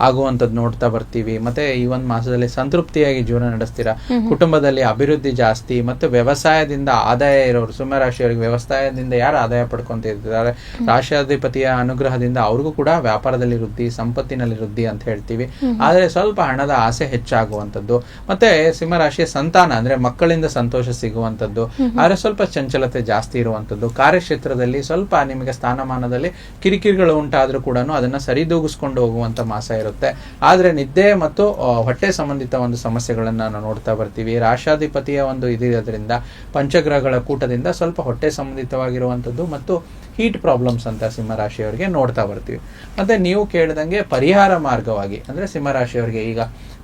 ಆಗುವಂತದ್ದು ನೋಡ್ತಾ ಬರ್ತೀವಿ. ಮತ್ತೆ ಈ ಒಂದು ಮಾಸದಲ್ಲಿ ಸಂತೃಪ್ತಿಯಾಗಿ ಜೀವನ ನಡೆಸ್ತೀರಾ. ಕುಟುಂಬದಲ್ಲಿ ಅಭಿವೃದ್ಧಿ ಜಾಸ್ತಿ. ಮತ್ತು ವ್ಯವಸಾಯದಿಂದ ಆದಾಯ ಇರೋರು, ಸಿಂಹರಾಶಿಯವರಿಗೆ ವ್ಯವಸಾಯದಿಂದ ಯಾರು ಆದಾಯ ಪಡ್ಕೊಂತಿದ್ದಾರೆ, ರಾಶಿಯಾಧಿಪತಿಯ ಅನುಗ್ರಹದಿಂದ ಅವ್ರಿಗೂ ಕೂಡ ವ್ಯಾಪಾರದಲ್ಲಿ ವೃದ್ಧಿ, ಸಂಪತ್ತಿನಲ್ಲಿ ವೃದ್ಧಿ ಅಂತ ಹೇಳ್ತೀವಿ. ಆದ್ರೆ ಸ್ವಲ್ಪ ಹಣದ ಆಸೆ ಹೆಚ್ಚಾಗುವಂಥದ್ದು. ಮತ್ತೆ ಸಿಂಹರಾಶಿಯ ಸಂತಾನ ಅಂದ್ರೆ ಮಕ್ಕಳಿಂದ ಸಂತೋಷ ಸಿಗುವಂಥದ್ದು. ಆದ್ರೆ ಸ್ವಲ್ಪ ಚಂಚಲತೆ ಜಾಸ್ತಿ ಇರುವಂಥದ್ದು. ಕಾರ್ಯಕ್ಷೇತ್ರದಲ್ಲಿ ಸ್ವಲ್ಪ ನಿಮಗೆ ಸ್ಥಾನಮಾನದಲ್ಲಿ ಕಿರಿಕಿರಿಗಳು ಉಂಟಾದ್ರೂ ಕೂಡ ಅದನ್ನ ಸರಿದೂಗಿಸ್ಕೊಂಡು ಹೋಗುವಂತ ಮಾಸ ಇರುತ್ತೆ. ಆದ್ರೆ ನಿದ್ದೆ ಮತ್ತು ಹೊಟ್ಟೆ ಸಂಬಂಧಿತ ಒಂದು ಸಮಸ್ಯೆಗಳನ್ನ ನಾವು ನೋಡ್ತಾ ಬರ್ತೀವಿ. ರಾಶಾಧಿಪತಿಯ ಒಂದು ಇದಿರೋದ್ರಿಂದ ಪಂಚಗ್ರಹಗಳ ಕೂಟದಿಂದ ಸ್ವಲ್ಪ ಹೊಟ್ಟೆ ಸಂಬಂಧಿತವಾಗಿರುವಂಥದ್ದು ಮತ್ತು ಹೀಟ್ ಪ್ರಾಬ್ಲಮ್ಸ್ ಅಂತ ಸಿಂಹರಾಶಿಯವರಿಗೆ ನೋಡ್ತಾ ಬರ್ತೀವಿ. ಮತ್ತೆ ನೀವು ಕೇಳಿದಂಗೆ ಪರಿಹಾರ ಮಾರ್ಗವಾಗಿ ಅಂದ್ರೆ ಸಿಂಹರಾಶಿಯವರಿಗೆ ಈಗ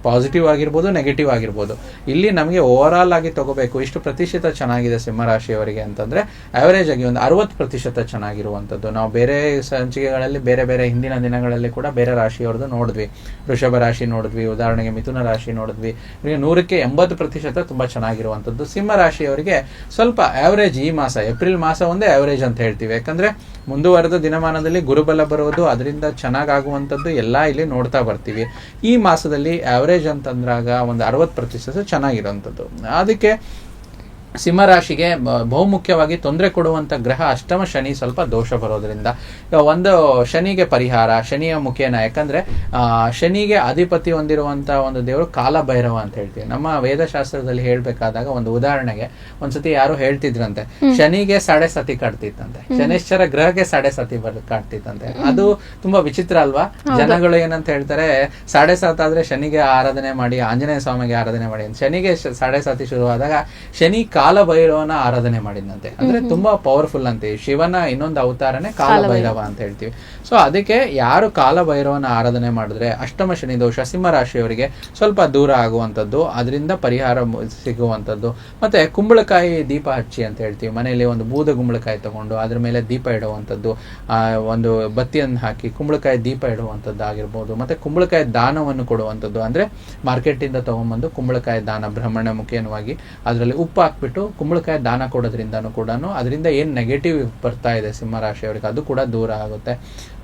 ಪಾಸಿಟಿವ್ ಆಗಿರ್ಬೋದು, ನೆಗೆಟಿವ್ ಆಗಿರ್ಬೋದು, ಇಲ್ಲಿ ನಮಗೆ ಓವರ್ ಆಲ್ ಆಗಿ ತಗೋಬೇಕು ಇಷ್ಟು ಪ್ರತಿಶತ ಚೆನ್ನಾಗಿದೆ ಸಿಂಹರಾಶಿಯವರಿಗೆ ಅಂತಂದ್ರೆ ಅವರೇಜ್ ಆಗಿ ಒಂದು 60% ಚೆನ್ನಾಗಿರುವಂಥದ್ದು. ನಾವು ಬೇರೆ ಸಂಚಿಕೆಗಳಲ್ಲಿ ಬೇರೆ ಬೇರೆ ಹಿಂದಿನ ದಿನಗಳಲ್ಲಿ ಕೂಡ ಬೇರೆ ರಾಶಿಯವ್ರದ್ದು ನೋಡಿದ್ವಿ. ವೃಷಭ ರಾಶಿ ನೋಡಿದ್ವಿ, ಉದಾಹರಣೆಗೆ ಮಿಥುನ ರಾಶಿ ನೋಡಿದ್ವಿ. ಇವರಿಗೆ 100ಕ್ಕೆ 80% ತುಂಬಾ ಚೆನ್ನಾಗಿರುವಂಥದ್ದು. ಸಿಂಹ ರಾಶಿಯವರಿಗೆ ಸ್ವಲ್ಪ ಆವರೇಜ್ ಈ ಮಾಸ, ಏಪ್ರಿಲ್ ಮಾಸ ಒಂದೇ ಆವರೇಜ್ ಅಂತ ಹೇಳ್ತೀವಿ. ಯಾಕಂದ್ರೆ ಮುಂದುವರೆದ ದಿನಮಾನದಲ್ಲಿ ಗುರುಬಲ ಬರುವುದು, ಅದರಿಂದ ಚೆನ್ನಾಗಾಗುವಂಥದ್ದು ಎಲ್ಲ ಇಲ್ಲಿ ನೋಡ್ತಾ ಬರ್ತೀವಿ. ಈ ಮಾಸದಲ್ಲಿ ಆವರೇಜ್ ಅಂತಂದ್ರಾಗ ಒಂದು 60% ಚೆನ್ನಾಗಿರುವಂಥದ್ದು. ಅದಕ್ಕೆ ಸಿಂಹರಾಶಿಗೆ ಬಹುಮುಖ್ಯವಾಗಿ ತೊಂದರೆ ಕೊಡುವಂತ ಗ್ರಹ ಅಷ್ಟಮ ಶನಿ ಸ್ವಲ್ಪ ದೋಷ ಬರೋದ್ರಿಂದ ಒಂದು ಶನಿಗೆ ಪರಿಹಾರ ಶನಿಯ ಮುಖೇನ, ಯಾಕಂದ್ರೆ ಶನಿಗೆ ಅಧಿಪತಿ ಹೊಂದಿರುವಂತ ಒಂದು ದೇವರು ಕಾಲಭೈರವ ಅಂತ ಹೇಳ್ತೀವಿ. ನಮ್ಮ ವೇದಶಾಸ್ತ್ರದಲ್ಲಿ ಹೇಳ್ಬೇಕಾದಾಗ ಒಂದು ಉದಾಹರಣೆಗೆ ಒಂದ್ಸತಿ ಯಾರು ಹೇಳ್ತಿದ್ರಂತೆ, ಶನಿಗೆ ಸಾಡೆ ಸತಿ ಕಾಡ್ತಿತ್ತಂತೆ, ಶನೇಶ್ವರ ಗ್ರಹಕ್ಕೆ ಸಾಡೆ ಸತಿ ಕಾಡ್ತಿತ್ತಂತೆ. ಅದು ತುಂಬಾ ವಿಚಿತ್ರ ಅಲ್ವಾ? ಜನಗಳು ಏನಂತ ಹೇಳ್ತಾರೆ, ಸಾಡೆ ಸಾತ್ ಆದ್ರೆ ಶನಿಗೆ ಆರಾಧನೆ ಮಾಡಿ, ಆಂಜನೇಯ ಸ್ವಾಮಿಗೆ ಆರಾಧನೆ ಮಾಡಿ. ಶನಿಗೆ ಸಾಡೆ ಸಾತಿ ಶುರುವಾದಾಗ ಶನಿ ಕಾಲಭೈರವನ ಆರಾಧನೆ ಮಾಡಿದಂತೆ. ಅಂದ್ರೆ ತುಂಬಾ ಪವರ್ಫುಲ್ ಅಂತೆ. ಶಿವನ ಇನ್ನೊಂದು ಅವತಾರನೇ ಕಾಲಭೈರವ ಅಂತ ಹೇಳ್ತೀವಿ. ಸೊ ಅದಕ್ಕೆ ಯಾರು ಕಾಲಭೈರವನ ಆರಾಧನೆ ಮಾಡಿದ್ರೆ ಅಷ್ಟಮ ಶನಿ ದೋಷ ಸಿಂಹರಾಶಿಯವರಿಗೆ ಸ್ವಲ್ಪ ದೂರ ಆಗುವಂಥದ್ದು, ಅದರಿಂದ ಪರಿಹಾರ ಸಿಗುವಂಥದ್ದು. ಮತ್ತೆ ಕುಂಬಳಕಾಯಿ ದೀಪ ಹಚ್ಚಿ ಅಂತ ಹೇಳ್ತೀವಿ. ಮನೆಯಲ್ಲಿ ಒಂದು ಬೂದ ಕುಂಬಳಕಾಯಿ ತಗೊಂಡು ಅದ್ರ ಮೇಲೆ ದೀಪ ಇಡುವಂಥದ್ದು, ಒಂದು ಬತ್ತಿಯನ್ನು ಹಾಕಿ ಕುಂಬಳಕಾಯಿ ದೀಪ ಇಡುವಂಥದ್ದು ಆಗಿರ್ಬೋದು. ಮತ್ತೆ ಕುಂಬಳಕಾಯಿ ದಾನವನ್ನು ಕೊಡುವಂಥದ್ದು, ಅಂದ್ರೆ ಮಾರ್ಕೆಟ್ ಇಂದ ತಗೊಂಡ್ಬಂದು ಕುಂಬಳಕಾಯಿ ದಾನ ಬ್ರಾಹ್ಮಣ ಮುಖೇನವಾಗಿ ಅದರಲ್ಲಿ ಉಪ್ಪು ಹಾಕ್ಬಿಟ್ಟು ಕುಂಬಳಕಾಯಿ ದಾನ ಕೊಡೋದ್ರಿಂದನೂ ಕೂಡ ಅದರಿಂದ ಏನ್ ನೆಗೆಟಿವ್ ಬರ್ತಾ ಇದೆ ಸಿಂಹರಾಶಿಯವರಿಗೆ ಅದು ಕೂಡ ದೂರ ಆಗುತ್ತೆ.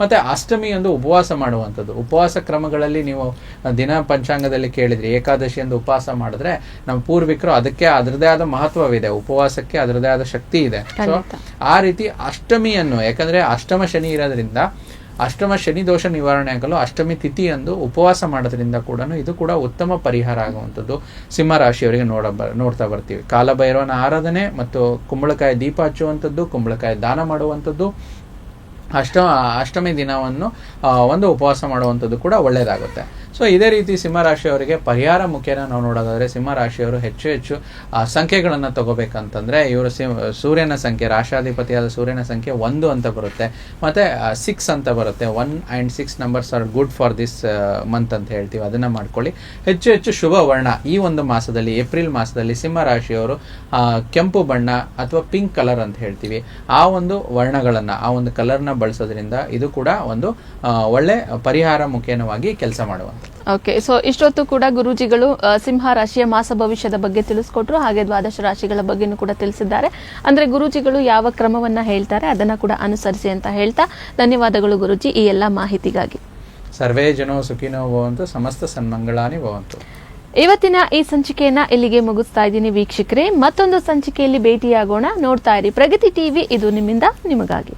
ಮತ್ತೆ ಅಷ್ಟಮಿ ಒಂದು ಉಪವಾಸ ಮಾಡುವಂಥದ್ದು. ಉಪವಾಸ ಕ್ರಮಗಳಲ್ಲಿ ನೀವು ದಿನ ಪಂಚಾಂಗದಲ್ಲಿ ಕೇಳಿದ್ರಿ, ಏಕಾದಶಿ ಎಂದು ಉಪವಾಸ ಮಾಡಿದ್ರೆ ನಮ್ಮ ಪೂರ್ವಿಕರು ಅದಕ್ಕೆ ಅದರದೇ ಆದ ಮಹತ್ವವಿದೆ, ಉಪವಾಸಕ್ಕೆ ಅದರದೇ ಆದ ಶಕ್ತಿ ಇದೆ. ಸೊ ಆ ರೀತಿ ಅಷ್ಟಮಿಯನ್ನು, ಯಾಕಂದ್ರೆ ಅಷ್ಟಮ ಶನಿ ಇರೋದ್ರಿಂದ ಅಷ್ಟಮ ಶನಿ ದೋಷ ನಿವಾರಣೆ ಆಗಲು ಅಷ್ಟಮಿ ತಿಥಿಯಂದು ಉಪವಾಸ ಮಾಡೋದ್ರಿಂದ ಕೂಡ ಇದು ಕೂಡ ಉತ್ತಮ ಪರಿಹಾರ ಆಗುವಂಥದ್ದು ಸಿಂಹರಾಶಿಯವರಿಗೆ ನೋಡ್ತಾ ಬರ್ತೀವಿ. ಕಾಲಭೈರವನ ಆರಾಧನೆ ಮತ್ತು ಕುಂಬಳಕಾಯಿ ದೀಪ ಹಚ್ಚುವಂಥದ್ದು, ಕುಂಬಳಕಾಯಿ ದಾನ ಮಾಡುವಂಥದ್ದು, ಅಷ್ಟಮಿ ದಿನವನ್ನು ಒಂದು ಉಪವಾಸ ಮಾಡುವಂಥದ್ದು ಕೂಡ ಒಳ್ಳೆಯದಾಗುತ್ತೆ. ಸೊ ಇದೇ ರೀತಿ ಸಿಂಹರಾಶಿಯವರಿಗೆ ಪರಿಹಾರ ಮುಖೇನ ನಾವು ನೋಡೋದಾದ್ರೆ ಸಿಂಹರಾಶಿಯವರು ಹೆಚ್ಚು ಸಂಖ್ಯೆಗಳನ್ನು ತಗೋಬೇಕಂತಂದ್ರೆ ಇವರು ಸೂರ್ಯನ ಸಂಖ್ಯೆ, ರಾಶಾಧಿಪತಿಯಾದ ಸೂರ್ಯನ ಸಂಖ್ಯೆ 1 ಅಂತ ಬರುತ್ತೆ. ಮತ್ತೆ 6 ಅಂತ ಬರುತ್ತೆ. 1 and 6 numbers are good for this month ಅಂತ ಹೇಳ್ತೀವಿ. ಅದನ್ನ ಮಾಡ್ಕೊಳ್ಳಿ. ಹೆಚ್ಚು ಶುಭ ವರ್ಣ ಈ ಒಂದು ಮಾಸದಲ್ಲಿ, ಏಪ್ರಿಲ್ ಮಾಸದಲ್ಲಿ ಸಿಂಹರಾಶಿಯವರು ಕೆಂಪು ಬಣ್ಣ ಅಥವಾ ಪಿಂಕ್ ಕಲರ್ ಅಂತ ಹೇಳ್ತೀವಿ, ಆ ಒಂದು ವರ್ಣಗಳನ್ನ, ಆ ಒಂದು ಕಲರ್ನ ಬಳಸೋದ್ರಿಂದ ಇದು ಕೂಡ ಒಂದು ಒಳ್ಳೆ ಪರಿಹಾರ ಮುಖೇನವಾಗಿ ಕೆಲಸ ಮಾಡುವಂತ. ಓಕೆ, ಸೊ ಇಷ್ಟೊತ್ತು ಕೂಡ ಗುರೂಜಿಗಳು ಸಿಂಹ ರಾಶಿಯ ಮಾಸ ಭವಿಷ್ಯದ ಬಗ್ಗೆ ತಿಳಿಸ್ಕೊಟ್ರು, ಹಾಗೆ ದ್ವಾದಶ ರಾಶಿಗಳ ಬಗ್ಗೆನೂ ಕೂಡ ತಿಳಿಸಿದ್ದಾರೆ. ಅಂದ್ರೆ ಗುರೂಜಿಗಳು ಯಾವ ಕ್ರಮವನ್ನ ಹೇಳ್ತಾರೆ ಅದನ್ನ ಕೂಡ ಅನುಸರಿಸಿ ಅಂತ ಹೇಳ್ತಾ ಧನ್ಯವಾದಗಳು ಗುರೂಜಿ ಈ ಎಲ್ಲ ಮಾಹಿತಿಗಾಗಿ. ಸರ್ವೇ ಜನೋ ಸುಖಿನೋ ಭವಂತು, ಸಮಸ್ತ ಸನ್ಮಂಗಳಾನಿ ಭವಂತು. ಇವತ್ತಿನ ಈ ಸಂಚಿಕೆಯನ್ನ ಇಲ್ಲಿಗೆ ಮುಗಿಸ್ತಾ ಇದ್ದೀನಿ ವೀಕ್ಷಕರೇ. ಮತ್ತೊಂದು ಸಂಚಿಕೆಯಲ್ಲಿ ಭೇಟಿಯಾಗೋಣ. ನೋಡ್ತಾ ಇರಿ ಪ್ರಗತಿ ಟಿವಿ, ಇದು ನಿಮ್ಮಿಂದ ನಿಮಗಾಗಿ.